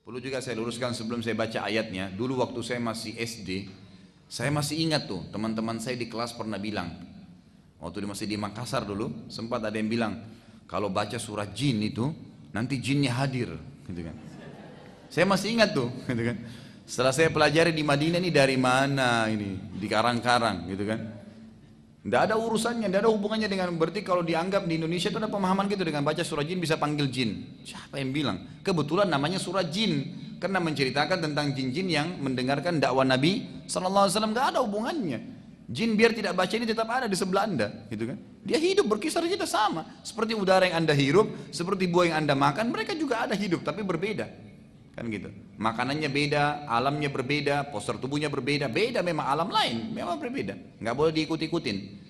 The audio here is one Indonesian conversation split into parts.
Perlu juga saya luruskan sebelum saya baca ayatnya. Dulu waktu saya masih SD, saya masih ingat tuh teman-teman saya di kelas pernah bilang, waktu masih di Makassar dulu, sempat ada yang bilang, kalau baca surah jin itu, nanti jinnya hadir, gitu kan. Saya masih ingat tuh, gitu kan. Setelah saya pelajari di Madinah ini dari mana ini, di Karang-Karang, gitu kan. Tidak ada urusannya, tidak ada hubungannya dengan, berarti kalau dianggap di Indonesia itu ada pemahaman gitu, dengan baca surah jin bisa panggil jin. Siapa yang bilang? Kebetulan namanya surah jin, karena menceritakan tentang jin-jin yang mendengarkan dakwah Nabi SAW. Tidak ada hubungannya. Jin biar tidak baca ini tetap ada di sebelah anda, gitu kan? Dia hidup berkisar kita sama, seperti udara yang anda hirup, seperti buah yang anda makan, mereka juga ada hidup tapi berbeda, kan gitu. Makanannya beda, alamnya berbeda, postur tubuhnya berbeda, beda memang alam lain, memang berbeda, nggak boleh diikut-ikutin.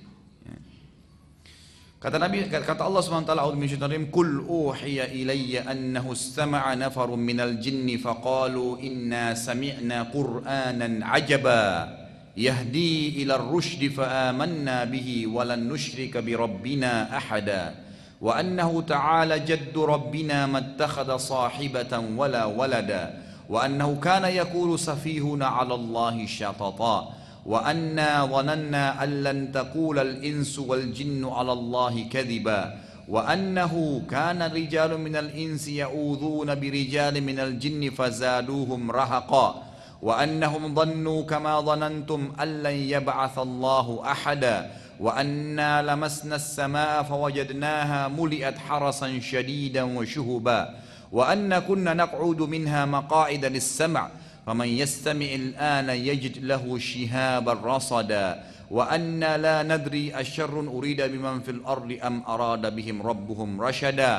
Kata Nabi, kata Allah SWT, a'udzu minasyaitonir rajim, "Qul uhiya ilayya annahu istama'a nafarun minal jinni faqalu inna sami'na qur'anan 'ajaba yahdi ila ar-rusydi fa'amanna bihi wa lan nusyrika bi rabbina ahada wa annahu ta'ala jaddu rabbina mattakhadha sahibatan wala walada wa annahu kana yaqulu safihuna 'ala Allahi syatata wa anna dhananna an lan taqula al-insu wal jinnu 'ala Allahi kadhiba wa annahu kana rijalun minal insi ya'udhuna bi rijalin minal jinni fazaduhum rahaqa wa annahum dhannu kama dhanantum an lan yab'atha Allahu ahada wa anna lamasna as-samaa'a fawajadnaha muli'at harasan shadidan wa shuhuba wa anna kunna naq'udu minha maqa'ida lis-sam' فمن يستمع الآن يجد له شهابا رصدا وأنا لا ندري أشر أريد بمن في الأرض أم أراد بهم ربهم رشدا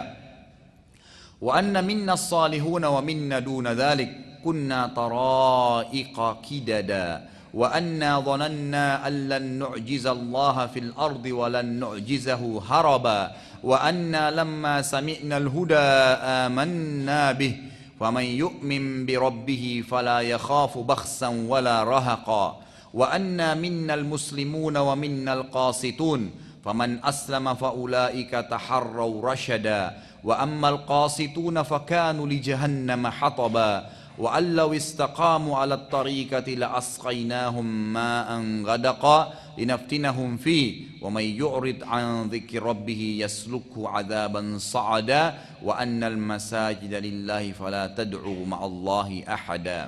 وأن منا الصالحون ومنا دون ذلك كنا طرائق كددا وأنا ظننا أن لن نعجز الله في الأرض ولن نعجزه هربا وأنا لما سمعنا الهدى آمنا به ومن يؤمن بربه فلا يخاف بخسا ولا رهقا وأنا منا المسلمون ومنا القاسطون فمن أسلم فأولئك تحروا رشدا وأما القاسطون فكانوا لجهنم حطبا وأن لو استقاموا على الطريقة لأسقيناهم ماء غدقا لنفتنهم فيه ومن يعرض عن ذكر ربه يسلكه عذابا صعدا وأن المساجد لله فلا تدعوا مع الله أحدا.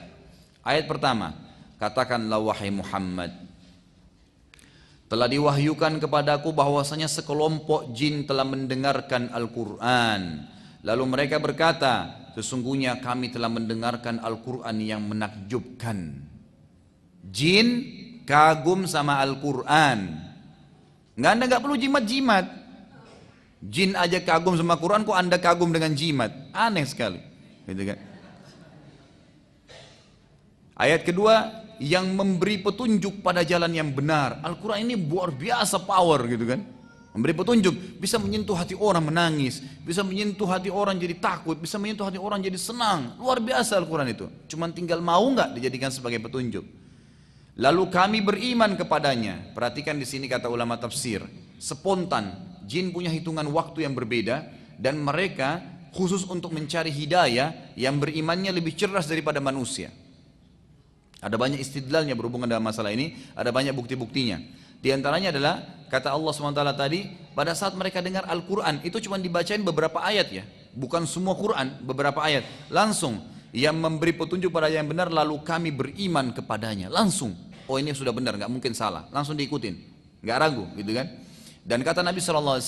Ayat pertama, katakanlah wahai Muhammad, telah diwahyukan kepadaku bahwasanya sekelompok jin telah mendengarkan Al-Quran. Lalu mereka berkata, sesungguhnya kami telah mendengarkan Al-Quran yang menakjubkan. Jin kagum sama Al-Quran. Anda nggak perlu jimat-jimat. Jin aja kagum sama Quran, kok Anda kagum dengan jimat? Aneh sekali, gitu kan? Ayat kedua, yang memberi petunjuk pada jalan yang benar. Al-Quran ini luar biasa power, gitu kan? Memberi petunjuk, bisa menyentuh hati orang menangis, bisa menyentuh hati orang jadi takut, bisa menyentuh hati orang jadi senang. Luar biasa Al-Quran itu. Cuman tinggal mau nggak dijadikan sebagai petunjuk. Lalu kami beriman kepadanya. Perhatikan di sini kata ulama tafsir, spontan. Jin punya hitungan waktu yang berbeda dan mereka khusus untuk mencari hidayah yang berimannya lebih cerdas daripada manusia. Ada banyak istidlalnya berhubungan dengan masalah ini, ada banyak bukti-buktinya. Di antaranya adalah kata Allah SWT tadi, pada saat mereka dengar Al-Quran, itu cuma dibacain beberapa ayat ya, bukan semua Quran, beberapa ayat. Langsung, yang memberi petunjuk pada yang benar, lalu kami beriman kepadanya. Langsung, oh ini sudah benar, nggak mungkin salah. Langsung diikutin, nggak ragu, gitu kan? Dan kata Nabi SAW,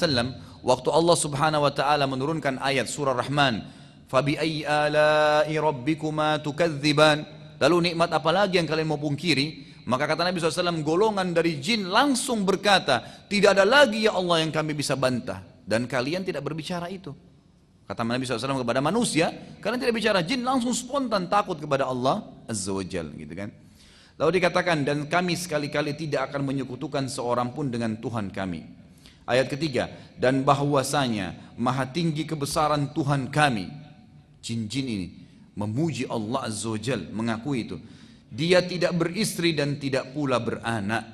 waktu Allah Subhanahu Wa Taala menurunkan ayat surah Rahman, "Fabi ayyi ala'i rabbikuma tukadziban?" Lalu nikmat apa lagi yang kalian mau pungkiri? Maka kata Nabi SAW, golongan dari jin langsung berkata, tidak ada lagi ya Allah yang kami bisa bantah. Dan kalian tidak berbicara itu. Kata Nabi SAW kepada manusia, kalian tidak bicara. Jin langsung spontan takut kepada Allah Azza wa Jal, gitu kan. Lalu dikatakan, dan kami sekali-kali tidak akan menyekutukan seorang pun dengan Tuhan kami. Ayat ketiga, dan bahwasanya maha tinggi kebesaran Tuhan kami. Jin-jin ini memuji Allah Azza wa Jal, mengakui itu. Dia tidak beristri dan tidak pula beranak.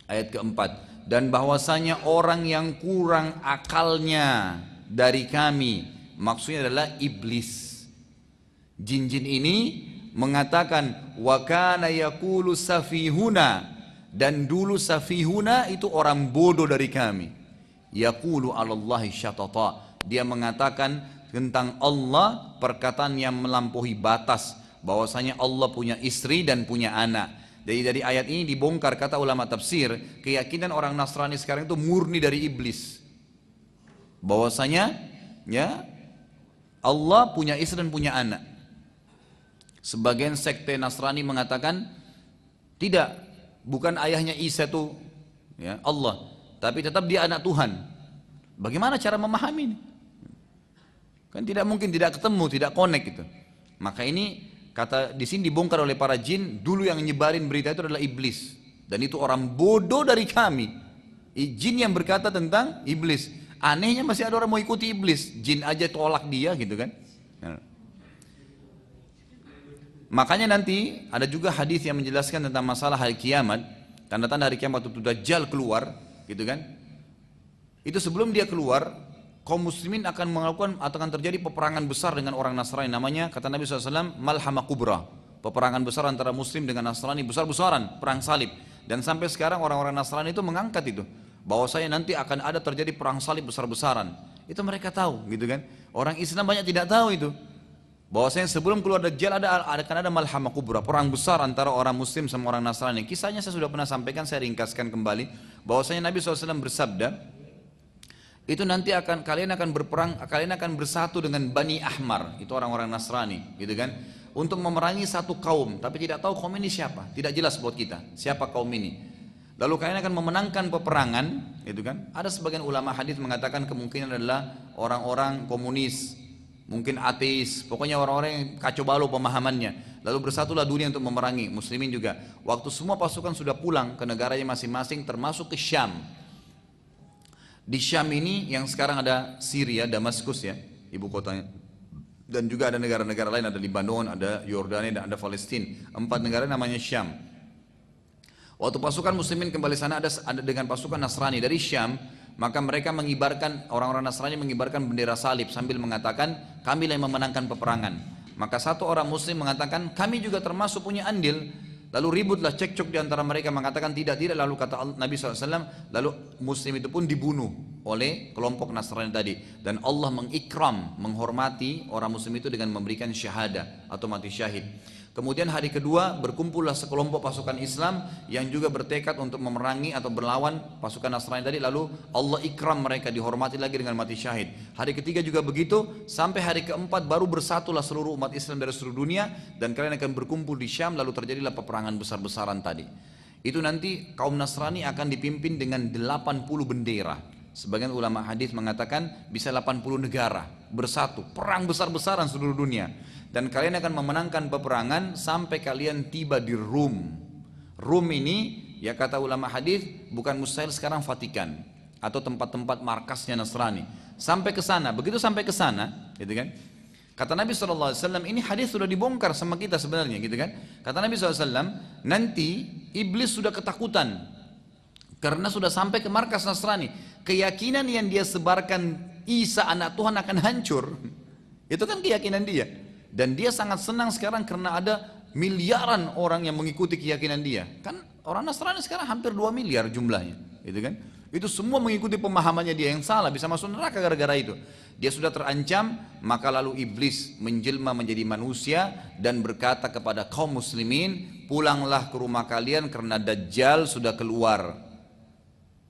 Ayat keempat, dan bahwasanya orang yang kurang akalnya dari kami, maksudnya adalah iblis. Jin-jin ini mengatakan wa kana yaqulu safihuna, dan dulu safihuna itu orang bodoh dari kami. Yaqulu 'alallahi syatata, dia mengatakan tentang Allah perkataan yang melampaui batas, bahwasanya Allah punya istri dan punya anak. Jadi dari ayat ini dibongkar, kata ulama tafsir, keyakinan orang Nasrani sekarang itu murni dari iblis. Bahwasanya ya Allah punya istri dan punya anak. Sebagian sekte Nasrani mengatakan tidak, bukan ayahnya Isa itu ya Allah, tapi tetap dia anak Tuhan. Bagaimana cara memahami ini? Kan tidak mungkin, tidak ketemu, tidak connect gitu. Maka ini kata di sini dibongkar oleh para jin, dulu yang nyebarin berita itu adalah iblis, dan itu orang bodoh dari kami. Jin yang berkata tentang iblis. Anehnya masih ada orang mau ikuti iblis, jin aja tolak dia gitu kan. Makanya nanti ada juga hadis yang menjelaskan tentang masalah hari kiamat, tanda-tanda hari kiamat itu Dajjal keluar, gitu kan? Itu sebelum dia keluar, kaum muslimin akan melakukan atau akan terjadi peperangan besar dengan orang Nasrani, namanya kata Nabi SAW Malhamah Kubra, peperangan besar antara muslim dengan Nasrani, besar-besaran, perang salib. Dan sampai sekarang orang-orang Nasrani itu mengangkat itu, bahwasanya nanti akan ada terjadi perang salib besar-besaran. Itu mereka tahu, gitu kan? Orang Islam banyak tidak tahu itu, bahwasanya sebelum keluar Dajjal akan ada Malhamah Kubra, perang besar antara orang Muslim sama orang Nasrani. Kisahnya saya sudah pernah sampaikan, saya ringkaskan kembali, bahwasanya Nabi SAW bersabda, itu nanti kalian akan berperang, kalian akan bersatu dengan Bani Ahmar, itu orang-orang Nasrani, gitu kan, untuk memerangi satu kaum, tapi tidak tahu kaum ini siapa, tidak jelas buat kita siapa kaum ini. Lalu kalian akan memenangkan peperangan, gitu kan. Ada sebagian ulama hadis mengatakan kemungkinan adalah orang-orang komunis, mungkin ateis, pokoknya orang-orang yang kacau balau pemahamannya. Lalu bersatulah dunia untuk memerangi, muslimin juga. Waktu semua pasukan sudah pulang ke negaranya masing-masing, termasuk ke Syam. Di Syam ini yang sekarang ada Syria, Damaskus ya, ibu kotanya. Dan juga ada negara-negara lain, ada Lebanon, ada Yordania, dan ada Palestina. 4 negara namanya Syam. Waktu pasukan muslimin kembali sana ada dengan pasukan Nasrani dari Syam, maka mereka mengibarkan, orang-orang Nasrani mengibarkan bendera salib sambil mengatakan kami yang memenangkan peperangan. Maka satu orang muslim mengatakan kami juga termasuk punya andil. Lalu ributlah, cekcok di antara mereka, mengatakan tidak, lalu kata Nabi SAW, lalu muslim itu pun dibunuh oleh kelompok Nasrani tadi. Dan Allah mengikram, menghormati orang muslim itu dengan memberikan syahadah atau mati syahid. Kemudian hari kedua berkumpullah sekelompok pasukan Islam yang juga bertekad untuk memerangi atau berlawan pasukan Nasrani tadi, lalu Allah ikram mereka, dihormati lagi dengan mati syahid. Hari ketiga juga begitu, sampai hari keempat baru bersatulah seluruh umat Islam dari seluruh dunia, dan kalian akan berkumpul di Syam, lalu terjadilah peperangan besar-besaran tadi. Itu nanti kaum Nasrani akan dipimpin dengan 80 bendera. Sebagian ulama hadis mengatakan bisa 80 negara bersatu, perang besar-besaran seluruh dunia. Dan kalian akan memenangkan peperangan sampai kalian tiba di Rum. Rum ini, ya kata ulama hadis, bukan mustahil sekarang Vatikan atau tempat-tempat markasnya Nasrani. Sampai ke sana, begitu sampai ke sana, gitu kan? Kata Nabi SAW, ini hadis sudah dibongkar sama kita sebenarnya, gitu kan? Kata Nabi SAW, nanti iblis sudah ketakutan karena sudah sampai ke markas Nasrani. Keyakinan yang dia sebarkan Isa anak Tuhan akan hancur. Itu kan keyakinan dia. Dan dia sangat senang sekarang karena ada miliaran orang yang mengikuti keyakinan dia. Kan orang Nasrani sekarang hampir 2 miliar jumlahnya, gitu kan? Itu semua mengikuti pemahamannya dia yang salah, bisa masuk neraka gara-gara itu. Dia sudah terancam, maka lalu iblis menjelma menjadi manusia dan berkata kepada kaum muslimin, pulanglah ke rumah kalian karena Dajjal sudah keluar.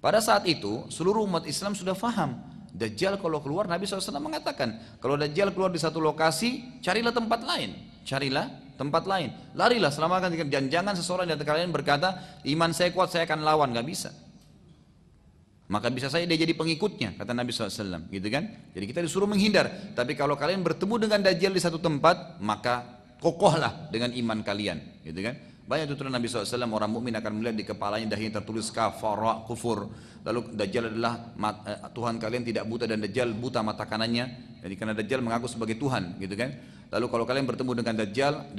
Pada saat itu seluruh umat Islam sudah faham. Dajjal kalau keluar, Nabi SAW mengatakan, kalau Dajjal keluar di satu lokasi, carilah tempat lain. Carilah tempat lain. Larilah, selamatkan. Dan jangan seseorang dari kalian berkata, iman saya kuat, saya akan lawan. Gak bisa. Maka bisa saja dia jadi pengikutnya, kata Nabi SAW. Gitu kan? Jadi kita disuruh menghindar. Tapi kalau kalian bertemu dengan Dajjal di satu tempat, maka kokohlah dengan iman kalian. Gitu kan? Banyak tuturan Nabi SAW, orang mukmin akan melihat di kepalanya dahinya tertulis kafara, kufur. Lalu Dajjal adalah Tuhan kalian tidak buta, dan Dajjal buta mata kanannya. Jadi karena Dajjal mengaku sebagai Tuhan, gitu kan? Lalu kalau kalian bertemu dengan Dajjal,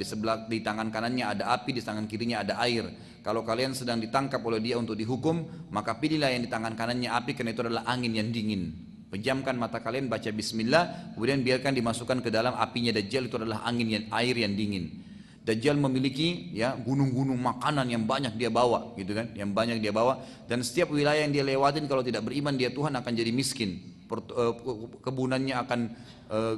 di tangan kanannya ada api, di tangan kirinya ada air. Kalau kalian sedang ditangkap oleh dia untuk dihukum, maka pilihlah yang di tangan kanannya api, karena itu adalah angin yang dingin. Pejamkan mata kalian, baca bismillah, kemudian biarkan dimasukkan ke dalam apinya Dajjal. Itu adalah air yang dingin. Dajjal memiliki ya gunung-gunung makanan yang banyak dia bawa, gitu kan? Yang banyak dia bawa, dan setiap wilayah yang dia lewatin kalau tidak beriman dia Tuhan akan jadi miskin. Kebunannya akan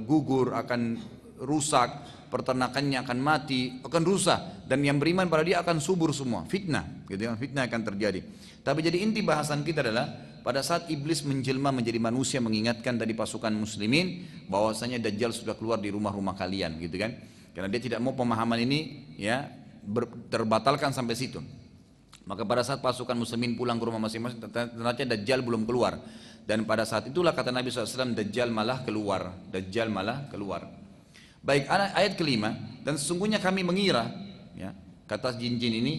gugur, akan rusak, peternakannya akan mati, akan rusak, dan yang beriman pada dia akan subur semua. Fitnah, gitu kan? Fitnah akan terjadi. Tapi jadi inti bahasan kita adalah pada saat iblis menjelma menjadi manusia mengingatkan dari pasukan muslimin bahwasanya Dajjal sudah keluar di rumah-rumah kalian, gitu kan? Karena dia tidak mau pemahaman ini ya terbatalkan sampai situ. Maka pada saat pasukan muslimin pulang ke rumah masing-masing, ternyata Dajjal belum keluar. Dan pada saat itulah kata Nabi SAW, Dajjal malah keluar. Dajjal malah keluar. Baik, ayat kelima, dan sesungguhnya kami mengira, ya, kata jin-jin ini,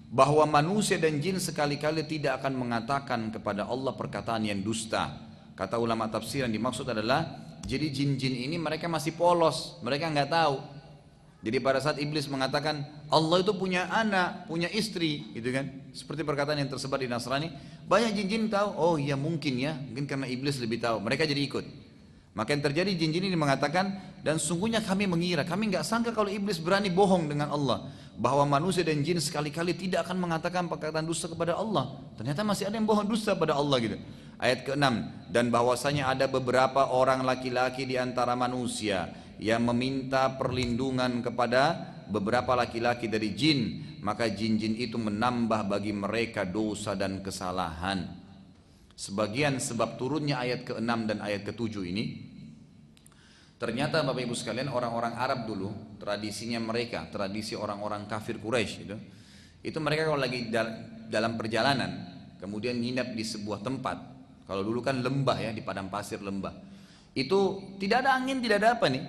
bahwa manusia dan jin sekali-kali tidak akan mengatakan kepada Allah perkataan yang dusta. Kata ulama tafsir yang dimaksud adalah, jadi jin-jin ini mereka masih polos, mereka nggak tahu. Jadi pada saat iblis mengatakan Allah itu punya anak, punya istri, gitu kan? Seperti perkataan yang tersebar di Nasrani, banyak jin-jin tahu, oh iya mungkin ya, mungkin karena iblis lebih tahu, mereka jadi ikut. Maka yang terjadi jin-jin ini mengatakan, dan sungguhnya kami mengira, kami nggak sangka kalau iblis berani bohong dengan Allah, bahwa manusia dan jin sekali-kali tidak akan mengatakan perkataan dusta kepada Allah. Ternyata masih ada yang bohong dusta pada Allah, gitu. Ayat ke-6, dan bahwasanya ada beberapa orang laki-laki di antara manusia yang meminta perlindungan kepada beberapa laki-laki dari jin, maka jin-jin itu menambah bagi mereka dosa dan kesalahan. Sebagian sebab turunnya ayat ke-6 dan ayat ke-7 ini, ternyata Bapak Ibu sekalian, orang-orang Arab dulu, tradisinya mereka, tradisi orang-orang kafir Quraisy itu mereka kalau lagi dalam perjalanan, kemudian nginap di sebuah tempat, kalau dulu kan lembah ya, di padang pasir lembah, itu tidak ada angin, tidak ada apa nih,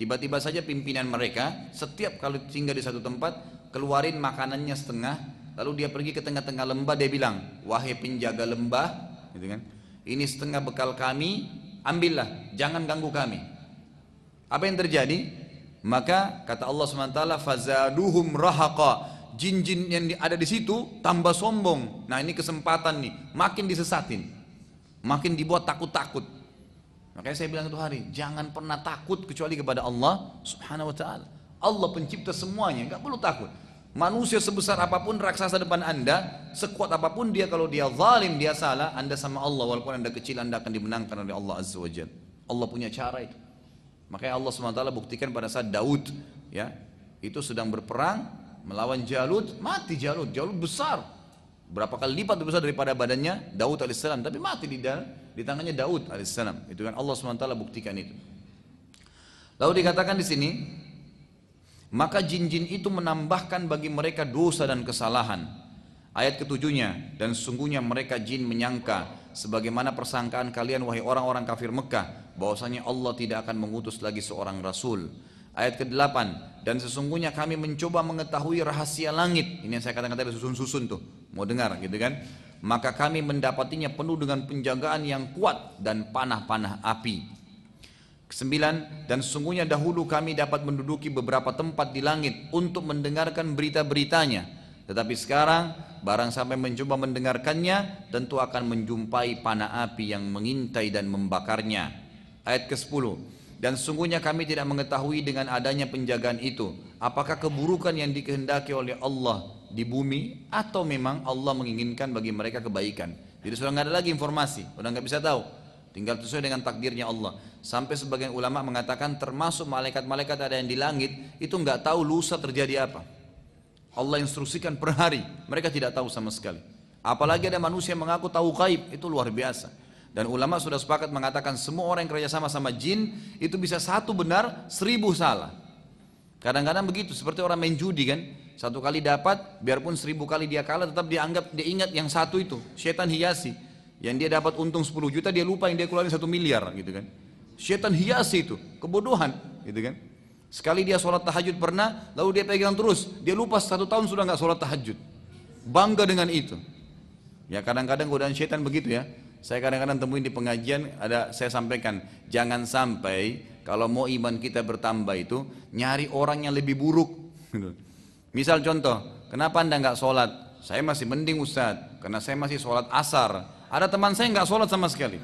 tiba-tiba saja pimpinan mereka setiap kali singgah di satu tempat keluarin makanannya setengah, lalu dia pergi ke tengah-tengah lembah, dia bilang, wahai penjaga lembah, gitu kan, ini setengah bekal kami, ambillah, jangan ganggu kami. Apa yang terjadi? Maka kata Allah SWT, fazaduhum rahaqa, jin-jin yang ada di situ tambah sombong. Nah ini kesempatan nih, makin disesatin, makin dibuat takut-takut. Makanya saya bilang itu hari, jangan pernah takut kecuali kepada Allah Subhanahu wa ta'ala. Allah pencipta semuanya, nggak perlu takut. Manusia sebesar apapun raksasa depan anda, sekuat apapun dia, kalau dia zalim, dia salah, anda sama Allah, walaupun anda kecil, anda akan dimenangkan oleh Allah Azza wa Jalla. Allah punya cara itu. Makanya Allah SWT buktikan pada saat Daud ya, itu sedang berperang melawan Jalut, mati Jalut besar, berapa kali lipat lebih besar daripada badannya Daud alaihissalam, tapi mati di tangannya Daud alaihissalam. Itu kan Allah SWT buktikan itu. Lalu dikatakan di sini, maka jin-jin itu menambahkan bagi mereka dosa dan kesalahan. Ayat ketujuhnya, dan sesungguhnya mereka jin menyangka sebagaimana persangkaan kalian wahai orang-orang kafir Mekah, bahwasanya Allah tidak akan mengutus lagi seorang rasul. Ayat ke-8, dan sesungguhnya kami mencoba mengetahui rahasia langit. Ini yang saya katakan tadi, susun-susun tuh, mau dengar gitu kan. Maka kami mendapatinya penuh dengan penjagaan yang kuat dan panah-panah api. Ke-9, dan sesungguhnya dahulu kami dapat menduduki beberapa tempat di langit untuk mendengarkan berita-beritanya. Tetapi sekarang barang sampai mencoba mendengarkannya, tentu akan menjumpai panah api yang mengintai dan membakarnya. Ayat ke-10, dan sesungguhnya kami tidak mengetahui dengan adanya penjagaan itu, apakah keburukan yang dikehendaki oleh Allah di bumi, atau memang Allah menginginkan bagi mereka kebaikan. Jadi sudah nggak ada lagi informasi, sudah nggak bisa tahu, tinggal sesuai dengan takdirnya Allah. Sampai sebagian ulama mengatakan termasuk malaikat-malaikat ada yang di langit itu nggak tahu lusa terjadi apa. Allah instruksikan per hari, mereka tidak tahu sama sekali. Apalagi ada manusia yang mengaku tahu gaib, itu luar biasa. Dan ulama sudah sepakat mengatakan semua orang yang kerjasama sama jin itu bisa satu benar, 1000 salah. Kadang-kadang begitu, seperti orang main judi kan, satu kali dapat, biarpun 1000 kali dia kalah, tetap dia ingat yang satu itu. Syaitan hiasi, yang dia dapat untung 10 juta, dia lupa yang dia keluarin 1 miliar gitu kan. Syaitan hiasi itu, kebodohan gitu kan. Sekali dia sholat tahajud pernah, lalu dia pegang terus, dia lupa 1 tahun sudah nggak sholat tahajud, bangga dengan itu. Ya kadang-kadang godaan syaitan begitu ya. Saya kadang-kadang temuin di pengajian, saya sampaikan, jangan sampai kalau mau iman kita bertambah itu nyari orang yang lebih buruk. Misal contoh, kenapa anda nggak sholat? Saya masih mending Ustaz, karena saya masih sholat asar. Ada teman saya nggak sholat sama sekali.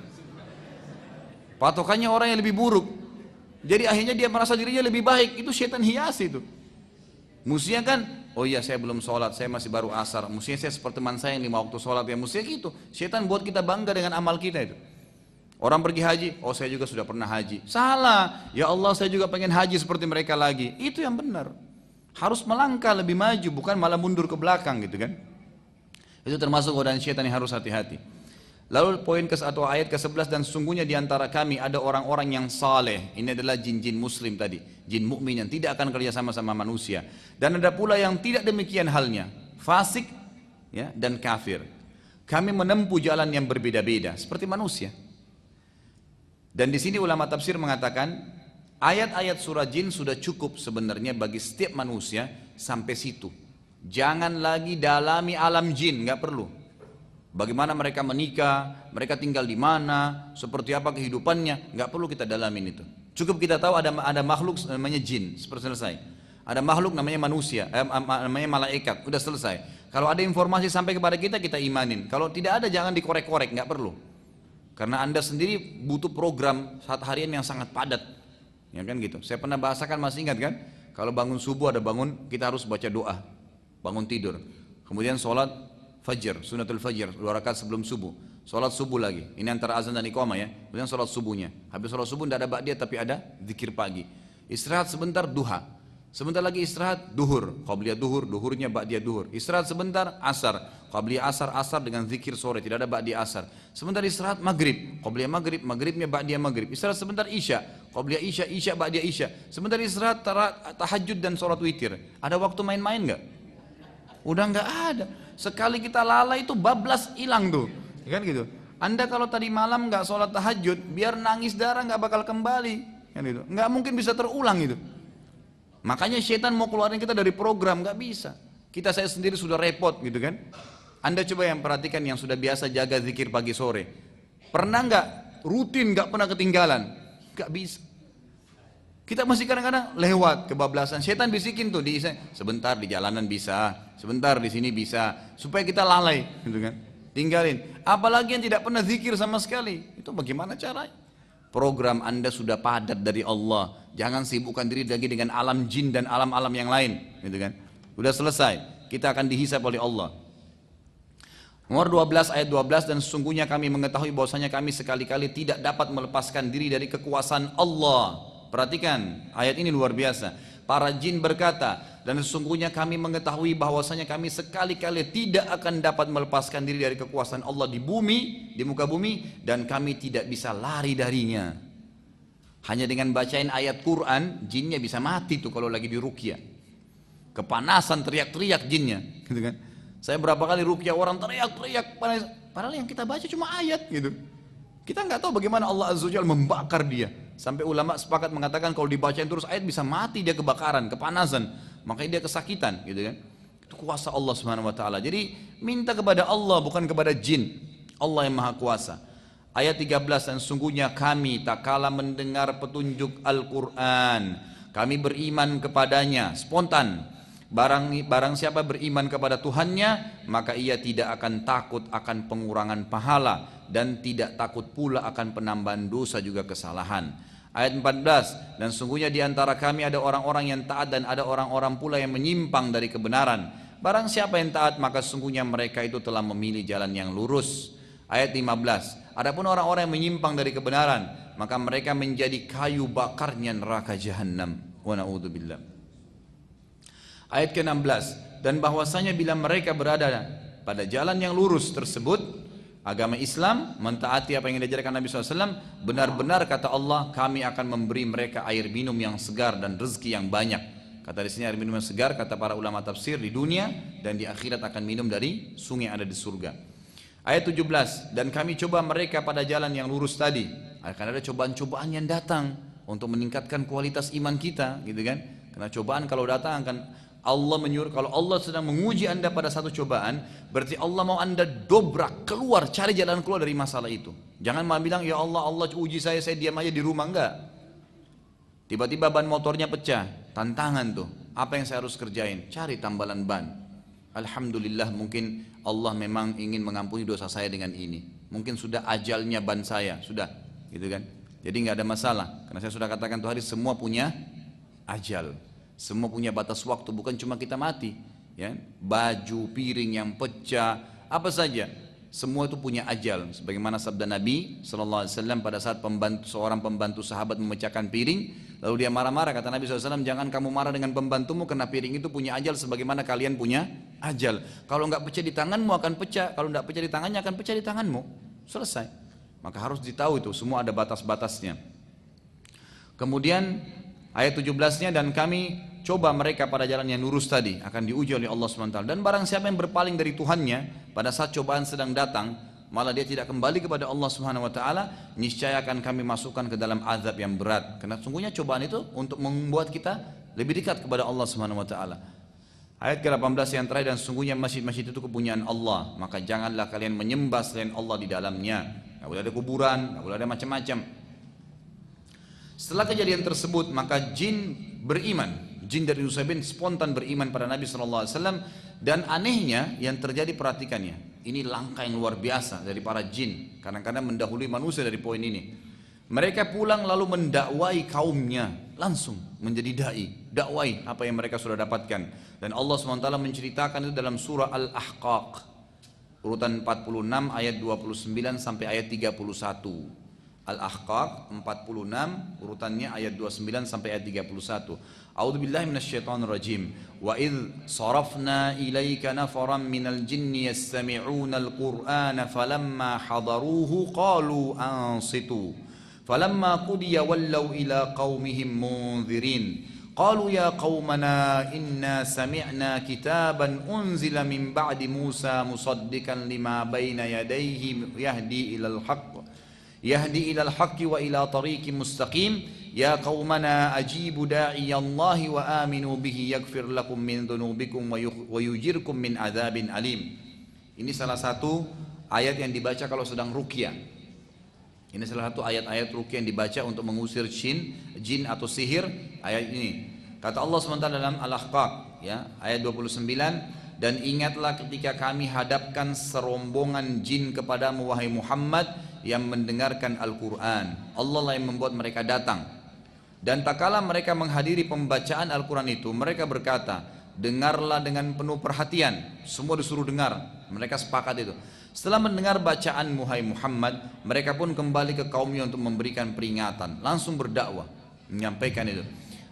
Patokannya orang yang lebih buruk. Jadi akhirnya dia merasa dirinya lebih baik. Itu setan hias itu. Mestinya kan, oh iya saya belum sholat, saya masih baru asar. Mestinya saya seperti teman saya yang 5 waktu sholat. Ya mestinya gitu. Setan buat kita bangga dengan amal kita itu. Orang pergi haji, oh saya juga sudah pernah haji. Salah, ya Allah saya juga pengen haji seperti mereka lagi. Itu yang benar. Harus melangkah lebih maju, bukan malah mundur ke belakang gitu kan. Itu termasuk godaan syaitan yang harus hati-hati. Lalu poin atau ayat ke-11, dan sesungguhnya di antara kami ada orang-orang yang saleh. Ini adalah jin-jin muslim tadi, jin mukmin yang tidak akan kerja sama manusia. Dan ada pula yang tidak demikian halnya, fasik ya, dan kafir. Kami menempuh jalan yang berbeda-beda seperti manusia. Dan di sini ulama tafsir mengatakan ayat-ayat surah jin sudah cukup sebenarnya bagi setiap manusia sampai situ. Jangan lagi dalami alam jin, nggak perlu. Bagaimana mereka menikah, mereka tinggal di mana, seperti apa kehidupannya, nggak perlu kita dalamin itu. Cukup kita tahu ada makhluk namanya jin, seperti selesai. Ada makhluk namanya manusia, namanya malaikat, udah selesai. Kalau ada informasi sampai kepada kita, kita imanin. Kalau tidak ada jangan dikorek-korek, nggak perlu. Karena Anda sendiri butuh program saat harian yang sangat padat. Ya kan gitu. Saya pernah bahasakan, masih ingat kan? Kalau bangun subuh ada bangun, kita harus baca doa. Bangun tidur. Kemudian sholat fajr, sunatul fajr, 2 rakaat sebelum subuh. Sholat subuh lagi. Ini antara azan dan iqamah ya. Kemudian sholat subuhnya. Habis sholat subuh tidak ada ba'diyah tapi ada zikir pagi. Istirahat sebentar, duha. Sebentar lagi istirahat, duhur, qabliyah duhur, duhurnya ba'diyah duhur. Istirahat sebentar, asar, qabliyah asar, asar dengan zikir sore, tidak ada ba'diyah asar. Sebentar istirahat, maghrib, qabliyah maghrib, maghribnya ba'diyah maghrib. Istirahat sebentar isya, qabliyah isya, isya ba'diyah isya. Sebentar istirahat, tahajud dan sholat witir. Ada waktu main-main nggak? Udah nggak ada. Sekali kita lalai itu bablas hilang tuh, kan gitu. Anda kalau tadi malam nggak sholat tahajud, biar nangis darah nggak bakal kembali, kan gitu. Nggak mungkin bisa terulang itu. Makanya syaitan mau keluarin kita dari program, nggak bisa. Kita saya sendiri sudah repot gitu kan. Anda coba yang perhatikan yang sudah biasa jaga zikir pagi sore. Pernah nggak rutin nggak pernah ketinggalan? Nggak bisa. Kita masih kadang-kadang lewat kebablasan. Syaitan bisikin tuh sebentar di jalanan bisa, sebentar di sini bisa, supaya kita lalai gitu kan. Tinggalin. Apalagi yang tidak pernah zikir sama sekali. Itu bagaimana caranya? Program Anda sudah padat dari Allah. Jangan sibukkan diri lagi dengan alam jin dan alam-alam yang lain, gitu kan? Sudah selesai. Kita akan dihisab oleh Allah. Nomor 12 ayat 12, dan sesungguhnya kami mengetahui bahwasanya kami sekali-kali tidak dapat melepaskan diri dari kekuasaan Allah. Perhatikan, ayat ini luar biasa. Para jin berkata, dan sesungguhnya kami mengetahui bahwasanya kami sekali-kali tidak akan dapat melepaskan diri dari kekuasaan Allah di bumi, di muka bumi, dan kami tidak bisa lari darinya. Hanya dengan bacain ayat Quran, jinnya bisa mati tuh kalau lagi di ruqyah. Kepanasan teriak-teriak jinnya, gitu kan? Saya berapa kali ruqyah orang teriak-teriak, padahal yang kita baca cuma ayat gitu. Kita nggak tahu bagaimana Allah Azza wa Jalla membakar dia. Sampai ulama sepakat mengatakan kalau dibacain terus ayat bisa mati dia kebakaran, kepanasan, makanya dia kesakitan, gitu kan? Itu kuasa Allah Subhanahu wa taala. Jadi minta kepada Allah bukan kepada jin. Allah yang Maha Kuasa. Ayat 13, dan sungguhnya kami tak kala mendengar petunjuk Al-Quran, kami beriman kepadanya, spontan. Barang siapa beriman kepada Tuhannya, maka ia tidak akan takut akan pengurangan pahala, dan tidak takut pula akan penambahan dosa juga kesalahan. Ayat 14, dan sungguhnya di antara kami ada orang-orang yang taat dan ada orang-orang pula yang menyimpang dari kebenaran. Barang siapa yang taat, maka sungguhnya mereka itu telah memilih jalan yang lurus. Ayat 15, adapun orang-orang yang menyimpang dari kebenaran, maka mereka menjadi kayu bakarnya neraka jahanam. Wa na'udzubillah. Ayat ke-16, dan bahwasanya bila mereka berada pada jalan yang lurus tersebut, agama Islam, mentaati apa yang diajarkan Nabi SAW, benar-benar kata Allah, kami akan memberi mereka air minum yang segar dan rezeki yang banyak. Kata di sini air minum yang segar, kata para ulama tafsir, di dunia dan di akhirat akan minum dari sungai yang ada di surga. Ayat 17, dan kami coba mereka pada jalan yang lurus tadi. Akan ada cobaan-cobaan yang datang untuk meningkatkan kualitas iman kita, gitu kan? Karena cobaan kalau datang akan Allah menyuruh, kalau Allah sedang menguji anda pada satu cobaan, berarti Allah mau anda dobrak, keluar, cari jalan keluar dari masalah itu. Jangan malah bilang, ya Allah, Allah uji saya diam aja di rumah, enggak. Tiba-tiba ban motornya pecah, tantangan tuh, apa yang saya harus kerjain? Cari tambalan ban. Alhamdulillah, mungkin Allah memang ingin mengampuni dosa saya dengan ini. Mungkin sudah ajalnya ban saya, sudah, gitu kan. Jadi nggak ada masalah. Karena saya sudah katakan tuh hari semua punya ajal. Semua punya batas waktu, bukan cuma kita mati. Ya, baju, piring yang pecah, apa saja. Semua itu punya ajal. Sebagaimana sabda Nabi SAW pada saat seorang pembantu sahabat memecahkan piring, lalu dia marah-marah, kata Nabi SAW, jangan kamu marah dengan pembantumu karena piring itu punya ajal sebagaimana kalian punya ajal. Kalau nggak pecah di tanganmu akan pecah, kalau nggak pecah di tangannya akan pecah di tanganmu. Selesai. Maka harus ditahu itu, semua ada batas-batasnya. Kemudian ayat 17-nya, dan kami coba mereka pada jalan yang lurus tadi, akan diuji oleh Allah SWT. Dan barang siapa yang berpaling dari Tuhannya pada saat cobaan sedang datang, malah dia tidak kembali kepada Allah SWT, niscaya akan kami masukkan ke dalam azab yang berat. Karena sungguhnya cobaan itu untuk membuat kita lebih dekat kepada Allah SWT. Ayat ke-18 yang terakhir, dan sungguhnya masjid-masjid itu kepunyaan Allah, maka janganlah kalian menyembah selain Allah di dalamnya. Nggak boleh ada kuburan, nggak boleh ada macam-macam. Setelah kejadian tersebut, maka jin beriman. Jin dari Nusaybin spontan beriman pada Nabi SAW. Dan anehnya yang terjadi, perhatikannya, ini langkah yang luar biasa dari para jin, kadang-kadang mendahului manusia dari poin ini. Mereka pulang lalu mendakwai kaumnya, langsung menjadi da'i, dakwai apa yang mereka sudah dapatkan. Dan Allah SWT menceritakan itu dalam surah Al-Ahqaq urutan 46 ayat 29 sampai ayat 31. Al-Ahqaq 46 urutannya ayat 29 sampai ayat 31. A'udzu billahi minasyaitonir rajim. Wa idz sarafna ilaika nafaran minal jinni yastami'una al-Qur'ana falamma hadaruhu qalu ansitu. Falamma qudiya wallaw ila qaumihim munzirin. Qalu ya qaumana inna sami'na kitaban unzila min ba'di Musa musaddiqan lima baina yadayhi yahdi ilal haqq. Yahdi ilal haqqi wa ila tariqin mustaqim. Ya qaumana ajibu da'i Allahi wa aminu bihi yaghfir lakum min dhunubikum wa yujirkum min adzabin alim. Ini salah satu ayat yang dibaca kalau sedang ruqyah. Ini salah satu ayat-ayat ruqyah yang dibaca untuk mengusir jin atau sihir, ayat ini. Kata Allah SWT dalam Al-Ahqaq, ya, ayat 29, dan ingatlah ketika kami hadapkan serombongan jin kepadamu wahai Muhammad yang mendengarkan Al-Quran. Allah lah yang membuat mereka datang. Dan tak kala mereka menghadiri pembacaan Al-Quran itu, mereka berkata, dengarlah dengan penuh perhatian. Semua disuruh dengar, mereka sepakat itu. Setelah mendengar bacaan Muhai Muhammad, mereka pun kembali ke kaumnya untuk memberikan peringatan. Langsung berdakwah, menyampaikan itu.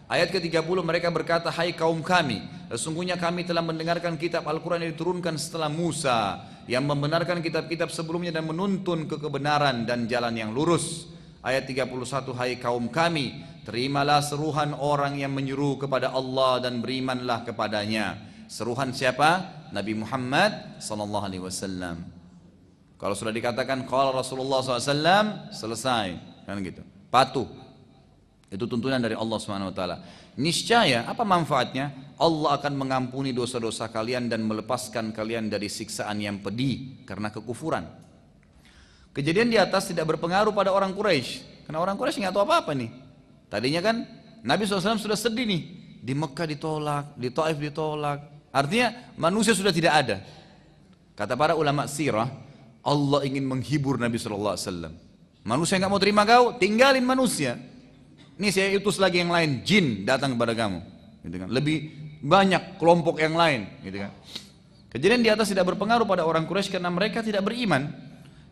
Ayat ke-30 mereka berkata, hai kaum kami, sesungguhnya kami telah mendengarkan kitab Al-Quran yang diturunkan setelah Musa, yang membenarkan kitab-kitab sebelumnya dan menuntun ke kebenaran dan jalan yang lurus. Ayat 31, hai kaum kami, terimalah seruhan orang yang menyeru kepada Allah dan berimanlah kepadanya. Seruhan siapa? Nabi Muhammad SAW. Kalau sudah dikatakan qala Rasulullah SAW, selesai, kan gitu. Patuh. Itu tuntunan dari Allah SWT. Niscaya apa manfaatnya? Allah akan mengampuni dosa-dosa kalian dan melepaskan kalian dari siksaan yang pedih karena kekufuran. Kejadian di atas tidak berpengaruh pada orang Quraisy, karena orang Quraisy nggak tahu apa-apa nih. Tadinya kan Nabi SAW sudah sedih nih, di Mekah ditolak, di Taif ditolak. Artinya manusia sudah tidak ada. Kata para ulama sirah, Allah ingin menghibur Nabi SAW. Manusia nggak mau terima kau, tinggalin manusia. Ini saya utus lagi yang lain, jin datang kepada kamu, gitu kan. Lebih banyak kelompok yang lain, gitu kan. Kejadian di atas tidak berpengaruh pada orang Quraisy karena mereka tidak beriman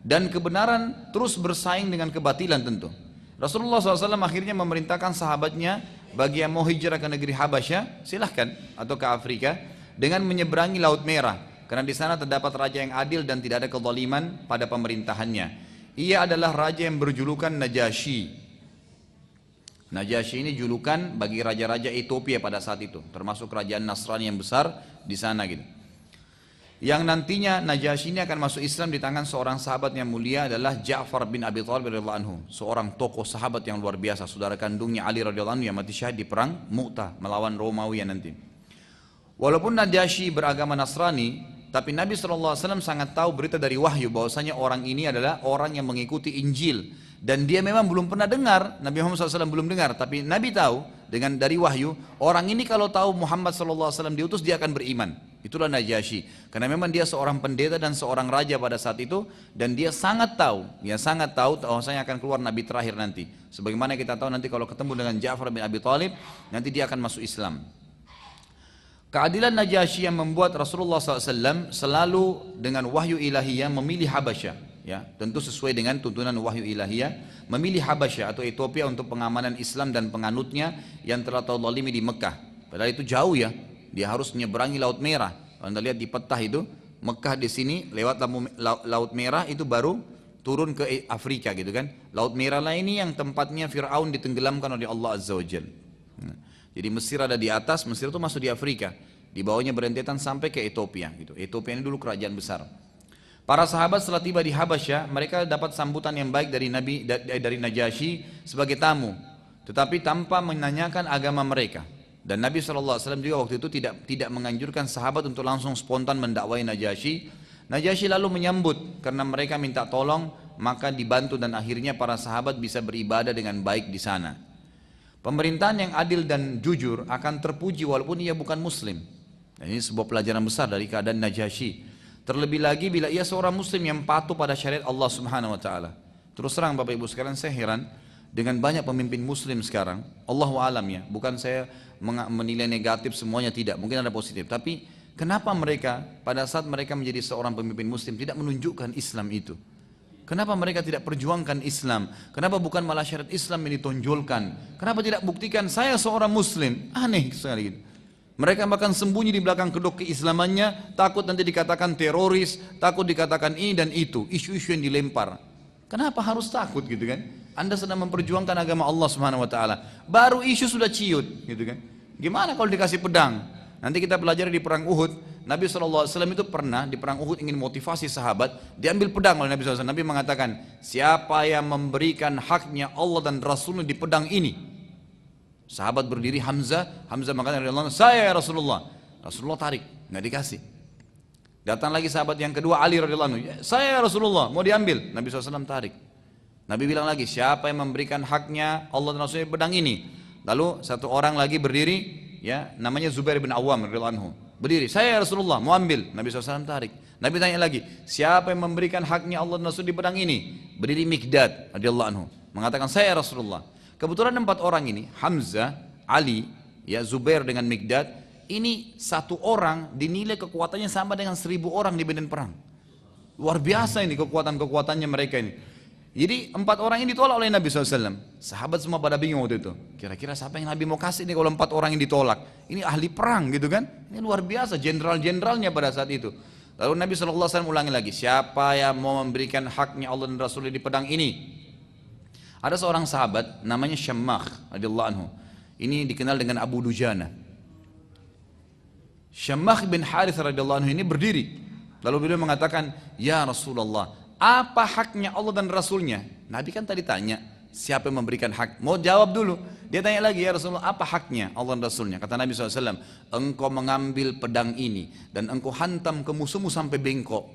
dan kebenaran terus bersaing dengan kebatilan tentu. Rasulullah SAW akhirnya memerintahkan sahabatnya bagi yang mau hijrah ke negeri Habasyah, silahkan, atau ke Afrika dengan menyeberangi Laut Merah, karena di sana terdapat raja yang adil dan tidak ada kezaliman pada pemerintahannya. Ia adalah raja yang berjulukan Najasyi. Najasyi ini julukan bagi raja-raja Ethiopia pada saat itu, termasuk kerajaan Nasrani yang besar di sana gitu. Yang nantinya Najasyi ini akan masuk Islam di tangan seorang sahabat yang mulia adalah Ja'far bin Abi Thalib radhiyallahu anhu, seorang tokoh sahabat yang luar biasa, saudara kandungnya Ali radhiyallahu anhu yang mati syahid di perang Mu'tah melawan Romawi nanti. Walaupun Najasyi beragama Nasrani, tapi Nabi SAW sangat tahu berita dari wahyu bahwasanya orang ini adalah orang yang mengikuti Injil. Dan dia memang belum pernah dengar, Nabi Muhammad SAW belum dengar, tapi Nabi tahu dengan dari wahyu, orang ini kalau tahu Muhammad SAW diutus, dia akan beriman. Itulah Najasyi. Karena memang dia seorang pendeta dan seorang raja pada saat itu, dan dia sangat tahu, bahwasanya akan keluar nabi terakhir nanti. Sebagaimana kita tahu nanti kalau ketemu dengan Ja'far bin Abi Thalib, nanti dia akan masuk Islam. Keadilan Najasyi yang membuat Rasulullah SAW selalu dengan wahyu ilahiyah memilih Habasyah, ya, tentu sesuai dengan tuntunan wahyu ilahiyah, memilih Habasyah atau Ethiopia untuk pengamanan Islam dan penganutnya yang telah terzalimi di Mekah. Padahal itu jauh ya, dia harus menyeberangi Laut Merah. Kalau Anda lihat di peta itu, Mekah di sini lewat Laut Merah itu baru turun ke Afrika gitu kan. Laut Merah lah ini yang tempatnya Fir'aun ditenggelamkan oleh Allah Azza wa Jalla. Jadi Mesir ada di atas, Mesir itu masuk di Afrika, di bawahnya berentetan sampai ke Ethiopia gitu. Ethiopia ini dulu kerajaan besar. Para sahabat setelah tiba di Habasyah, mereka dapat sambutan yang baik dari Najasyi sebagai tamu, tetapi tanpa menanyakan agama mereka. Dan Nabi SAW juga waktu itu tidak menganjurkan sahabat untuk langsung spontan mendakwai Najasyi. Najasyi lalu menyambut karena mereka minta tolong, maka dibantu dan akhirnya para sahabat bisa beribadah dengan baik di sana. Pemerintahan yang adil dan jujur akan terpuji walaupun ia bukan muslim. Dan ini sebuah pelajaran besar dari keadaan Najasyi. Terlebih lagi bila ia seorang muslim yang patuh pada syariat Allah Subhanahu wa taala. Terus terang Bapak Ibu sekalian, saya heran dengan banyak pemimpin muslim sekarang. Allahu alam ya, bukan saya menilai negatif semuanya, tidak, mungkin ada positif, tapi kenapa mereka pada saat mereka menjadi seorang pemimpin muslim tidak menunjukkan Islam itu? Kenapa mereka tidak perjuangkan Islam? Kenapa bukan malah syariat Islam yang ditonjolkan? Kenapa tidak buktikan saya seorang muslim? Aneh sekali gitu. Mereka bahkan sembunyi di belakang kedok keislamannya, takut nanti dikatakan teroris, takut dikatakan ini dan itu, isu-isu yang dilempar. Kenapa harus takut gitu kan? Anda sedang memperjuangkan agama Allah Subhanahu wa taala, baru isu sudah ciut gitu kan. Gimana kalau dikasih pedang? Nanti kita pelajari di perang Uhud, Nabi SAW itu pernah di perang Uhud ingin motivasi sahabat, diambil pedang oleh Nabi SAW. Nabi mengatakan, siapa yang memberikan haknya Allah dan Rasulnya di pedang ini? Sahabat berdiri, Hamzah mengatakan, saya ya Rasulullah. Rasulullah tarik, nggak dikasih. Datang lagi sahabat yang kedua, Ali radhiyallahu anhu, saya ya Rasulullah, mau diambil. Nabi SAW tarik. Nabi bilang lagi, siapa yang memberikan haknya Allah dan Rasulnya di pedang ini? Lalu satu orang lagi berdiri, ya, namanya Zubair bin Awam radhiyallahu anhu. Berdiri, saya ya Rasulullah, mau ambil. Nabi SAW tarik. Nabi tanya lagi, siapa yang memberikan haknya Allah dan Rasul di pedang ini? Berdiri Mikdad radhiyallahu anhu, mengatakan saya ya Rasulullah. Kebetulan 4 orang ini, Hamzah, Ali, ya, Zubair dengan Mikdad, ini satu orang dinilai kekuatannya sama dengan 1000 orang di medan perang. Luar biasa ini kekuatannya mereka ini. Jadi 4 orang ini ditolak oleh Nabi SAW. Sahabat semua pada bingung waktu itu. Kira-kira siapa yang Nabi mau kasih nih kalau 4 orang yang ditolak? Ini ahli perang gitu kan? Ini luar biasa, jenderal-jenderalnya pada saat itu. Lalu Nabi SAW ulangi lagi, siapa yang mau memberikan haknya Allah dan Rasulnya di pedang ini? Ada seorang sahabat namanya Syammah radhiyallahu anhu. Ini dikenal dengan Abu Dujana. Syammah bin Harith radhiyallahu anhu ini berdiri. Lalu beliau mengatakan, ya Rasulullah, apa haknya Allah dan Rasulnya? Nabi kan tadi tanya, siapa yang memberikan hak? Mau jawab dulu. Dia tanya lagi, ya Rasulullah, apa haknya Allah dan Rasulnya? Kata Nabi SAW, engkau mengambil pedang ini dan engkau hantam ke musuhmu sampai bengkok.